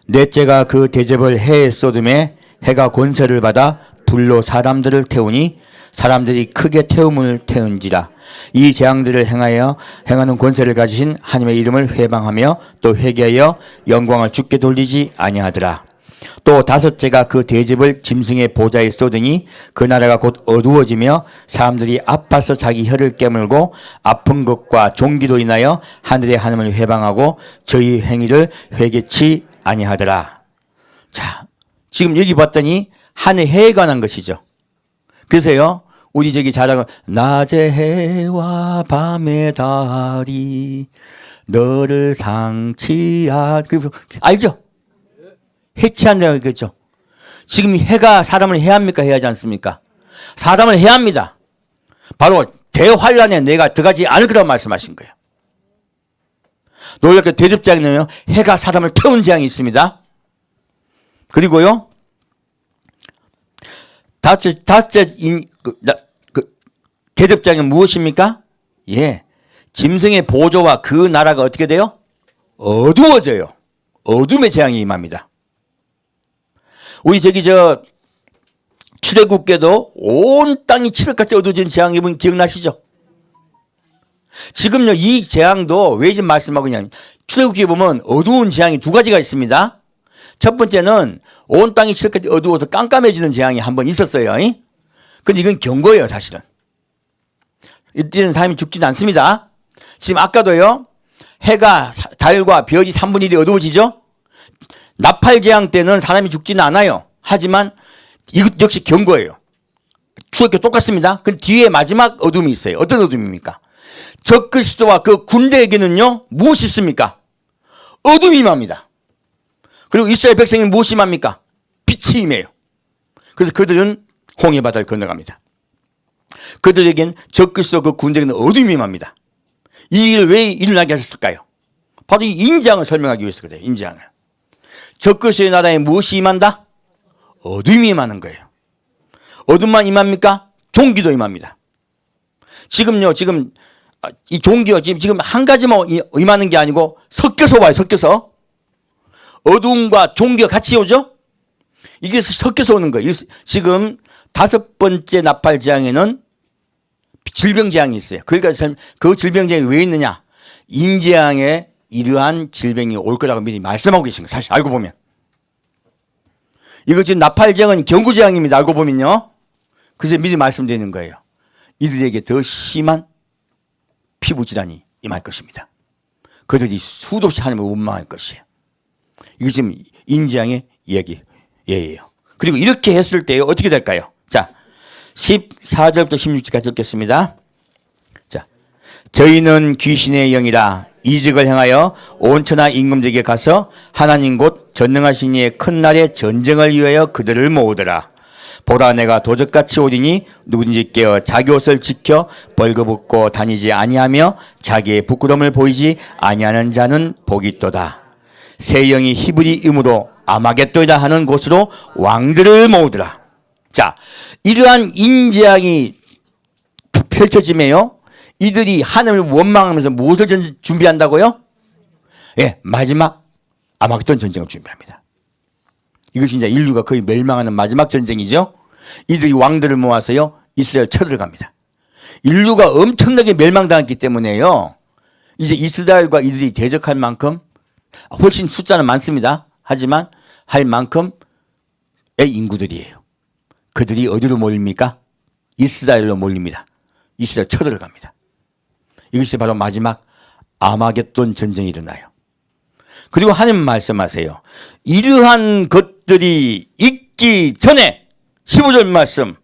넷째가 그 대접을 해에 쏟음에 해가 권세를 받아 불로 사람들을 태우니 사람들이 크게 태움을 태운지라. 이 재앙들을 행하는 권세를 가지신 하나님의 이름을 회방하며 또 회개하여 영광을 주께 돌리지 아니하더라. 또 다섯째가 그 대접을 짐승의 보좌에 쏟으니 그 나라가 곧 어두워지며 사람들이 아파서 자기 혀를 깨물고 아픈 것과 종기로 인하여 하늘의 하나님을 회방하고 저희 행위를 회개치 아니하더라. 자, 지금 여기 봤더니 하늘 해에 관한 것이죠. 그래서요, 우리 저기 잘하고 낮의 해와 밤의 달이 너를 상치하, 알죠? 해치한다는 거죠. 지금 해가 사람을 해합니까? 해하지 않습니까? 사람을 해합니다. 바로 대환란에 내가 들어가지 않을 거라고 말씀하신 거예요. 놀랍게 대접장에는요, 해가 사람을 태운 재앙이 있습니다. 그리고요, 다섯째 대접장은 무엇입니까? 예. 짐승의 보조와 그 나라가 어떻게 돼요? 어두워져요. 어둠의 재앙이 임합니다. 우리 저기 출애굽께도 온 땅이 칠흑같이 어두워진 재앙 입은 기억나시죠? 지금요, 이 재앙도 왜 지금 말씀하고 있냐면, 출애굽기에 보면 어두운 재앙이 두 가지가 있습니다. 첫 번째는 온 땅이 칠흑같이 어두워서 깜깜해지는 재앙이 한 번 있었어요. 근데 이건 경고예요, 사실은. 이때는 사람이 죽지는 않습니다. 지금 아까도요, 해가, 달과 별이 3분의 1이 어두워지죠? 나팔 재앙 때는 사람이 죽지는 않아요. 하지만 이것 역시 경고예요. 출애굽기 똑같습니다. 그 뒤에 마지막 어둠이 있어요. 어떤 어둠입니까? 적그리스도와 그 군대에게는요, 무엇이 있습니까? 어둠이 임합니다. 그리고 이스라엘 백성이 무엇이 임합니까? 빛이 임해요. 그래서 그들은 홍해 바다를 건너갑니다. 그들에겐 적그리스도 그 군대에게는 어둠이 임합니다. 이 일을 왜 일어나게 하셨을까요? 바로 이 인재앙을 설명하기 위해서 그래요. 인재앙을. 적그리스도의 나라에 무엇이 임한다? 어둠이 임하는 거예요. 어둠만 임합니까? 종기도 임합니다. 지금요, 이 종기요, 지금 한 가지만 임하는 게 아니고 섞여서 와요, 섞여서. 어둠과 종기가 같이 오죠? 이게 섞여서 오는 거예요. 지금 다섯 번째 나팔 재앙에는 질병 재앙이 있어요. 그러니까 그 질병 재앙이 왜 있느냐? 인재앙에 이러한 질병이 올 거라고 미리 말씀하고 계신 거예요. 사실 알고 보면. 이거 지금 나팔 재앙은 경고 재앙입니다. 알고 보면요. 그래서 미리 말씀드리는 거예요. 이들에게 더 심한 피부 질환이 임할 것입니다. 그들이 수도 없이 하나님을 원망할 것이에요. 이게 지금 인재앙의 예예요. 그리고 이렇게 했을 때 어떻게 될까요? 자, 14절부터 16절까지 읽겠습니다. 자, 저희는 귀신의 영이라 이적을 행하여 온천하 임금들에게 가서 하나님 곧 전능하신 이의 큰 날의 전쟁을 위하여 그들을 모으더라. 보라, 내가 도적같이 오리니 누구든지 깨어 자기 옷을 지켜 벌거벗고 다니지 아니하며 자기의 부끄러움을 보이지 아니하는 자는 복이 있도다. 새 영이 히브리임으로 아마겟돈이라 하는 곳으로 왕들을 모으더라. 자, 이러한 인재앙이 펼쳐지며요, 이들이 하나님을 원망하면서 무엇을 준비한다고요? 예, 마지막 아마겟돈 전쟁을 준비합니다. 이것이 이제 인류가 거의 멸망하는 마지막 전쟁이죠. 이들이 왕들을 모아서요, 이스라엘 쳐들어갑니다. 인류가 엄청나게 멸망당했기 때문에요, 이제 이스라엘과 이들이 대적할 만큼 훨씬 숫자는 많습니다. 하지만 할 만큼의 인구들이에요. 그들이 어디로 몰립니까? 이스라엘로 몰립니다. 이스라엘 쳐들어갑니다. 이것이 바로 마지막 아마겟돈 전쟁이 일어나요. 그리고 하나님 말씀하세요. 이러한 것들이 있기 전에 15절 말씀,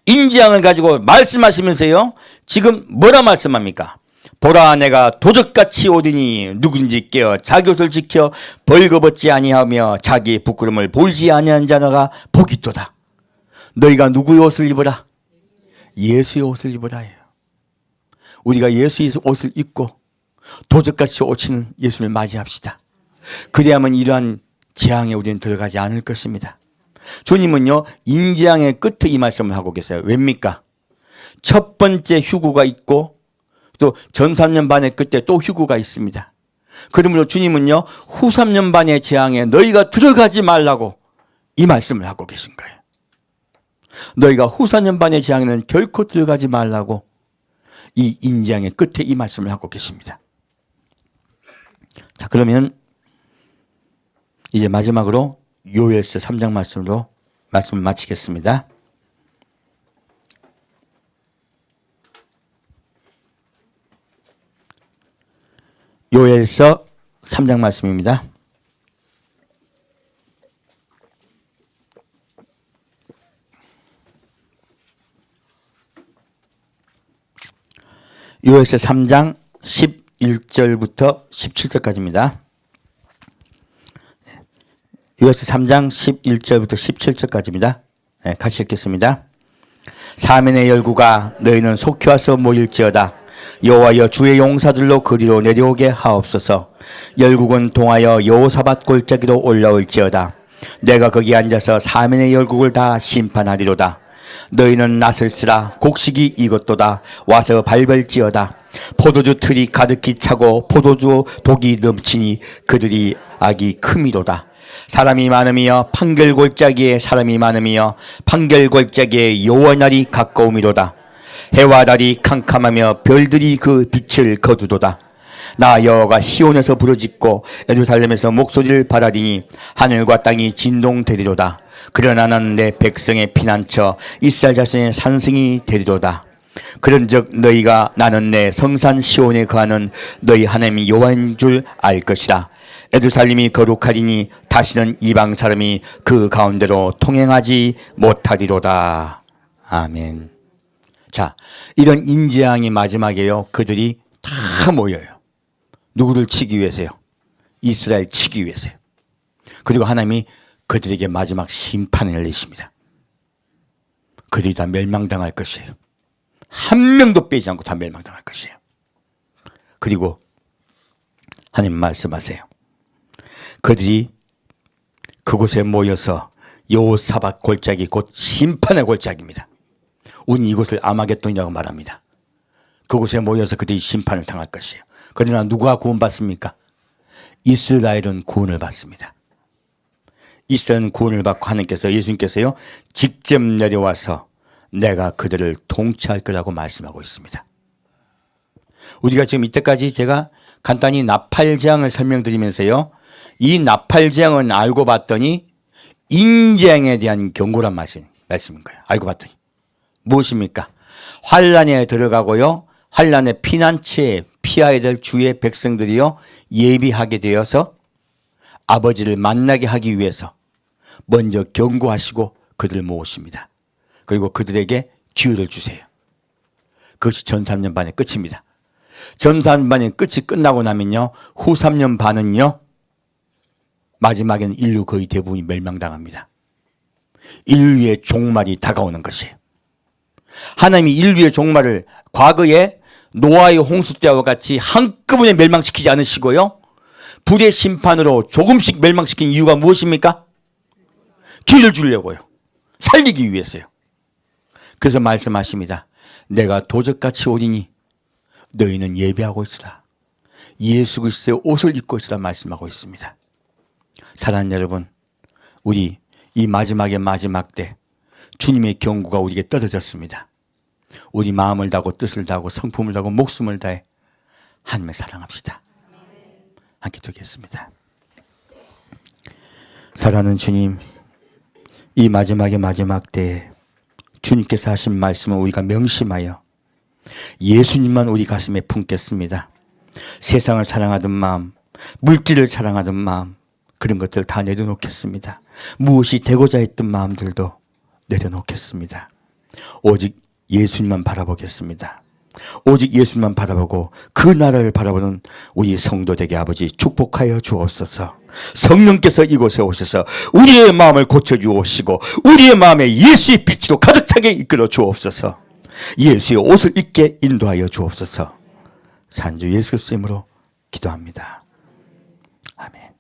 인재앙을 가지고 말씀하시면서요, 지금 뭐라 말씀합니까? 보라, 내가 도적같이 오더니 누군지 깨어 자기 옷을 지켜 벌거벗지 아니하며 자기 부끄러움을 보이지 아니하는 자가 복이 있도다. 너희가 누구의 옷을 입어라? 예수의 옷을 입어라예요. 우리가 예수의 옷을 입고 도적같이 오치는 예수를 맞이합시다. 그래야만 이러한 재앙에 우리는 들어가지 않을 것입니다. 주님은요, 인재앙의 끝에 이 말씀을 하고 계세요. 왜입니까? 첫 번째 휴구가 있고 또 전 3년 반의 끝에 또 휴구가 있습니다. 그러므로 주님은요, 후 3년 반의 재앙에 너희가 들어가지 말라고 이 말씀을 하고 계신 거예요. 너희가 후 4년 반의 재앙에는 결코 들어가지 말라고 이 인재앙의 끝에 이 말씀을 하고 계십니다. 자, 그러면 이제 마지막으로 요엘서 3장 말씀으로 말씀을 마치겠습니다. 요엘서 3장 말씀입니다. 요엘서 3장 11절부터 17절까지입니다. 요엘서 3장 11절부터 17절까지입니다. 네, 같이 읽겠습니다. 사면의 열구가 너희는 속히 와서 모일지어다. 여호와여 주의 용사들로 그리로 내려오게 하옵소서. 열국은 동하여 여호사밧 골짜기로 올라올지어다. 내가 거기 앉아서 사면의 열국을 다 심판하리로다. 너희는 낫을 쓰라. 곡식이 익었도다. 와서 밟을지어다. 포도주 틀이 가득히 차고 포도주 독이 넘치니 그들이 악이 크미로다. 사람이 많음이여 판결골짜기에 사람이 많음이여 판결골짜기에 여호와 날이 가까움이로다. 해와 달이 캄캄하며 별들이 그 빛을 거두도다. 나 여호와가 시온에서 부르짖고 예루살렘에서 목소리를 바라리니 하늘과 땅이 진동되리로다. 그러나 나는 내 백성의 피난처 이스라엘 자손의 산성이 되리로다. 그런즉 너희가 나는 내 성산 시온에 거하는 너희 하나님 여호와인 줄 알 것이라. 예루살렘이 거룩하리니 다시는 이방 사람이 그 가운데로 통행하지 못하리로다. 아멘. 자, 이런 인재앙이 마지막에요. 그들이 다 모여요. 누구를 치기 위해서요? 이스라엘 치기 위해서요. 그리고 하나님이 그들에게 마지막 심판을 내십니다. 그들이 다 멸망당할 것이에요. 한 명도 빼지 않고 다 멸망당할 것이에요. 그리고 하나님 말씀하세요. 그들이 그곳에 모여서 여호사밧 골짜기 곧 심판의 골짜기입니다. 우리는 이곳을 아마겟돈이라고 말합니다. 그곳에 모여서 그들이 심판을 당할 것이에요. 그러나 누가 구원받습니까? 이스라엘은 구원을 받습니다. 이스라엘은 구원을 받고 하나님께서 예수님께서요 직접 내려와서 내가 그들을 통치할 거라고 말씀하고 있습니다. 우리가 지금 이때까지 제가 간단히 나팔재앙을 설명드리면서요 이 나팔재앙은 알고 봤더니 인재앙에 대한 경고란 말씀인 거예요. 알고 봤더니 무엇입니까? 환란에 들어가고요 환란의 피난처에 피해야 될 주의 백성들이요 예비하게 되어서 아버지를 만나게 하기 위해서 먼저 경고하시고 그들을 모으십니다. 그리고 그들에게 기회를 주세요. 그것이 전 3년 반의 끝입니다. 전 3년 반의 끝이 끝나고 나면요 후 3년 반은요 마지막에는 인류 거의 대부분이 멸망당합니다. 인류의 종말이 다가오는 것이에요. 하나님이 인류의 종말을 과거에 노아의 홍수 때와 같이 한꺼번에 멸망시키지 않으시고요 불의 심판으로 조금씩 멸망시킨 이유가 무엇입니까? 기회를 주려고요. 살리기 위해서요. 그래서 말씀하십니다. 내가 도적같이 오리니 너희는 예배하고 있으라. 예수 그리스도의 옷을 입고 있으라 말씀하고 있습니다. 사랑하는 여러분, 우리 이 마지막의 마지막 때 주님의 경고가 우리에게 떨어졌습니다. 우리 마음을 다하고 뜻을 다하고 성품을 다하고 목숨을 다해 하나님을 사랑합시다. 함께 두겠습니다. 사랑하는 주님, 이 마지막의 마지막 때에 주님께서 하신 말씀을 우리가 명심하여 예수님만 우리 가슴에 품겠습니다. 세상을 사랑하던 마음, 물질을 사랑하던 마음, 그런 것들 다 내려놓겠습니다. 무엇이 되고자 했던 마음들도 내려놓겠습니다. 오직 예수님만 바라보겠습니다. 오직 예수님만 바라보고 그 나라를 바라보는 우리 성도 되게 아버지 축복하여 주옵소서. 성령께서 이곳에 오셔서 우리의 마음을 고쳐주옵시고 우리의 마음에 예수의 빛으로 가득 차게 이끌어 주옵소서. 예수의 옷을 입게 인도하여 주옵소서. 산주 예수 그리스도 이름으로 기도합니다. 아멘.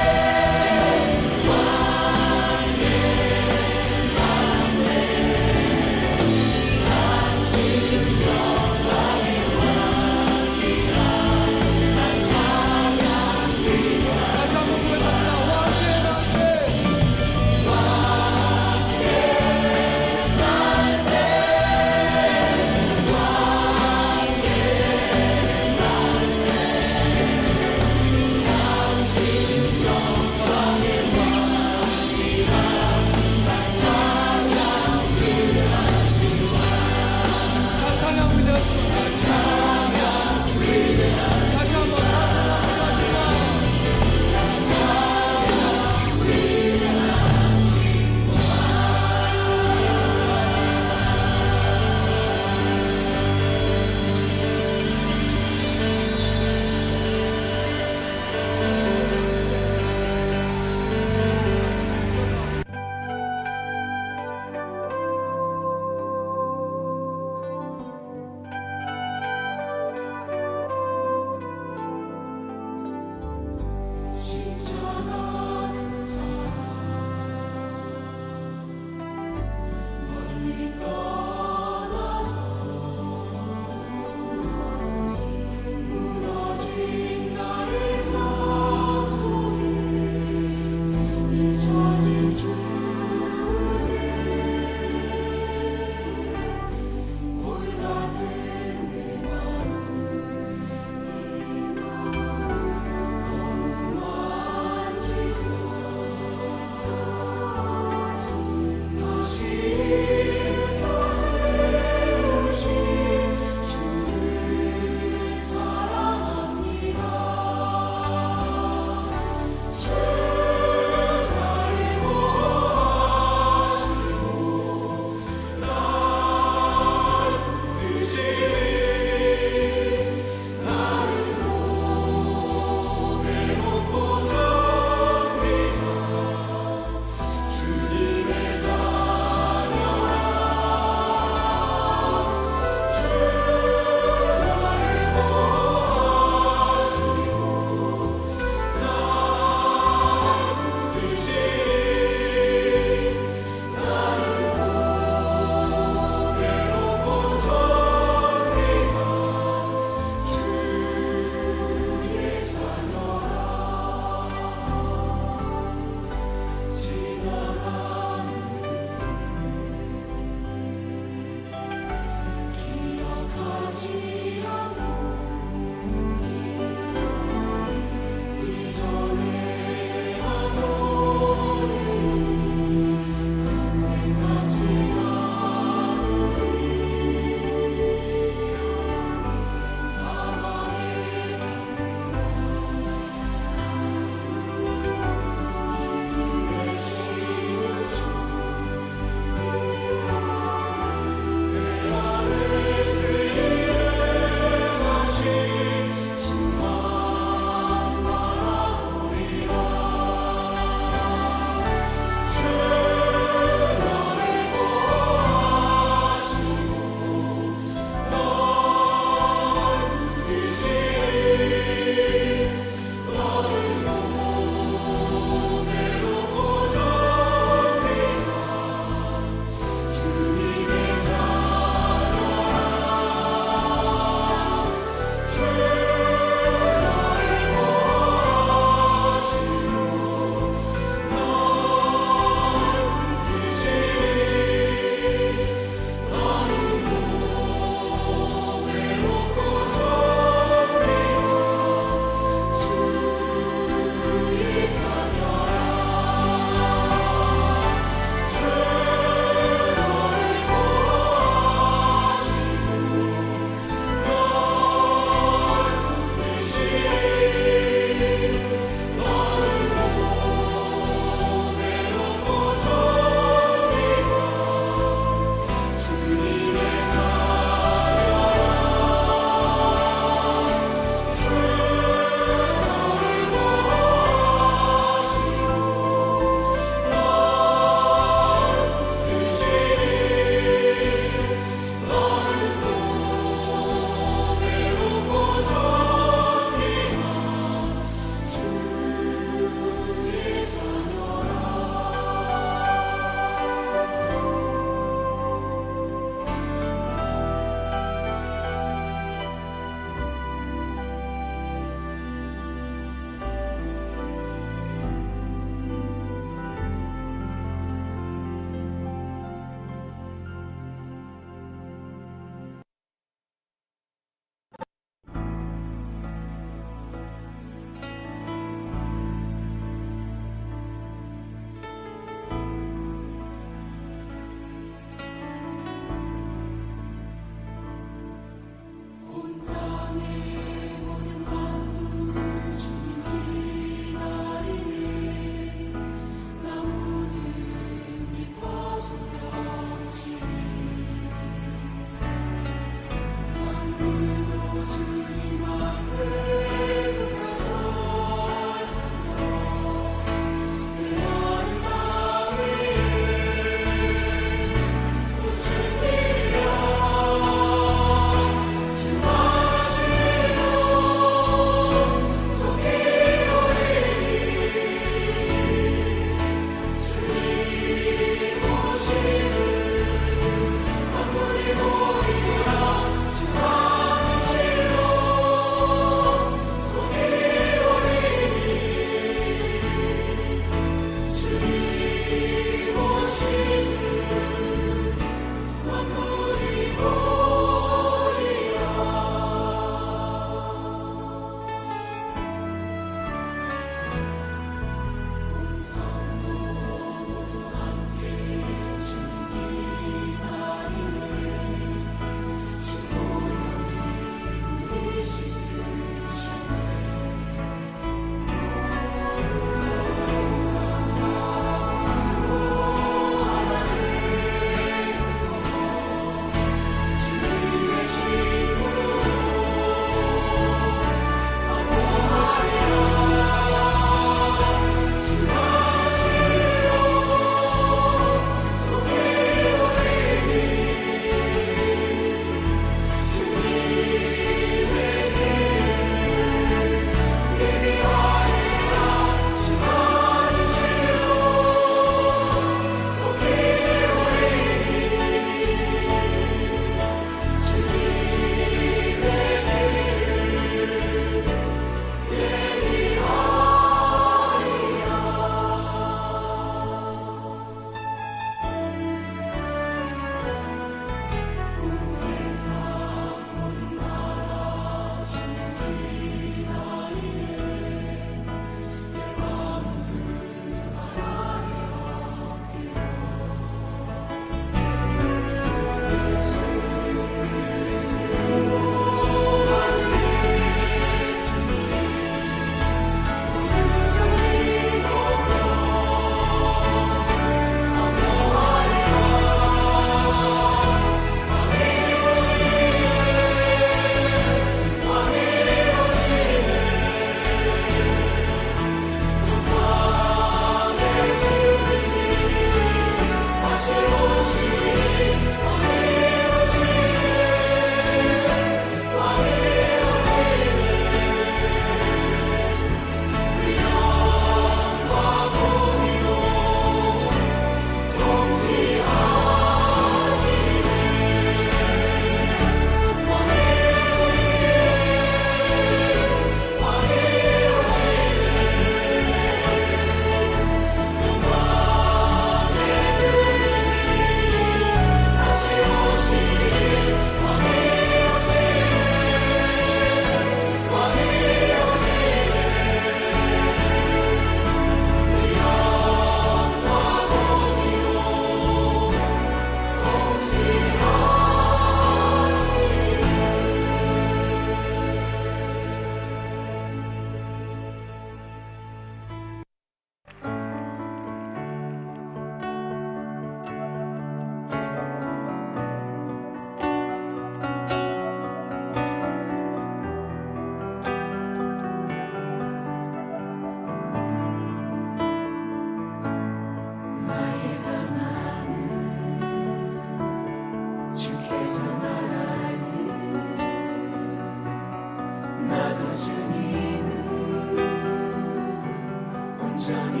온전히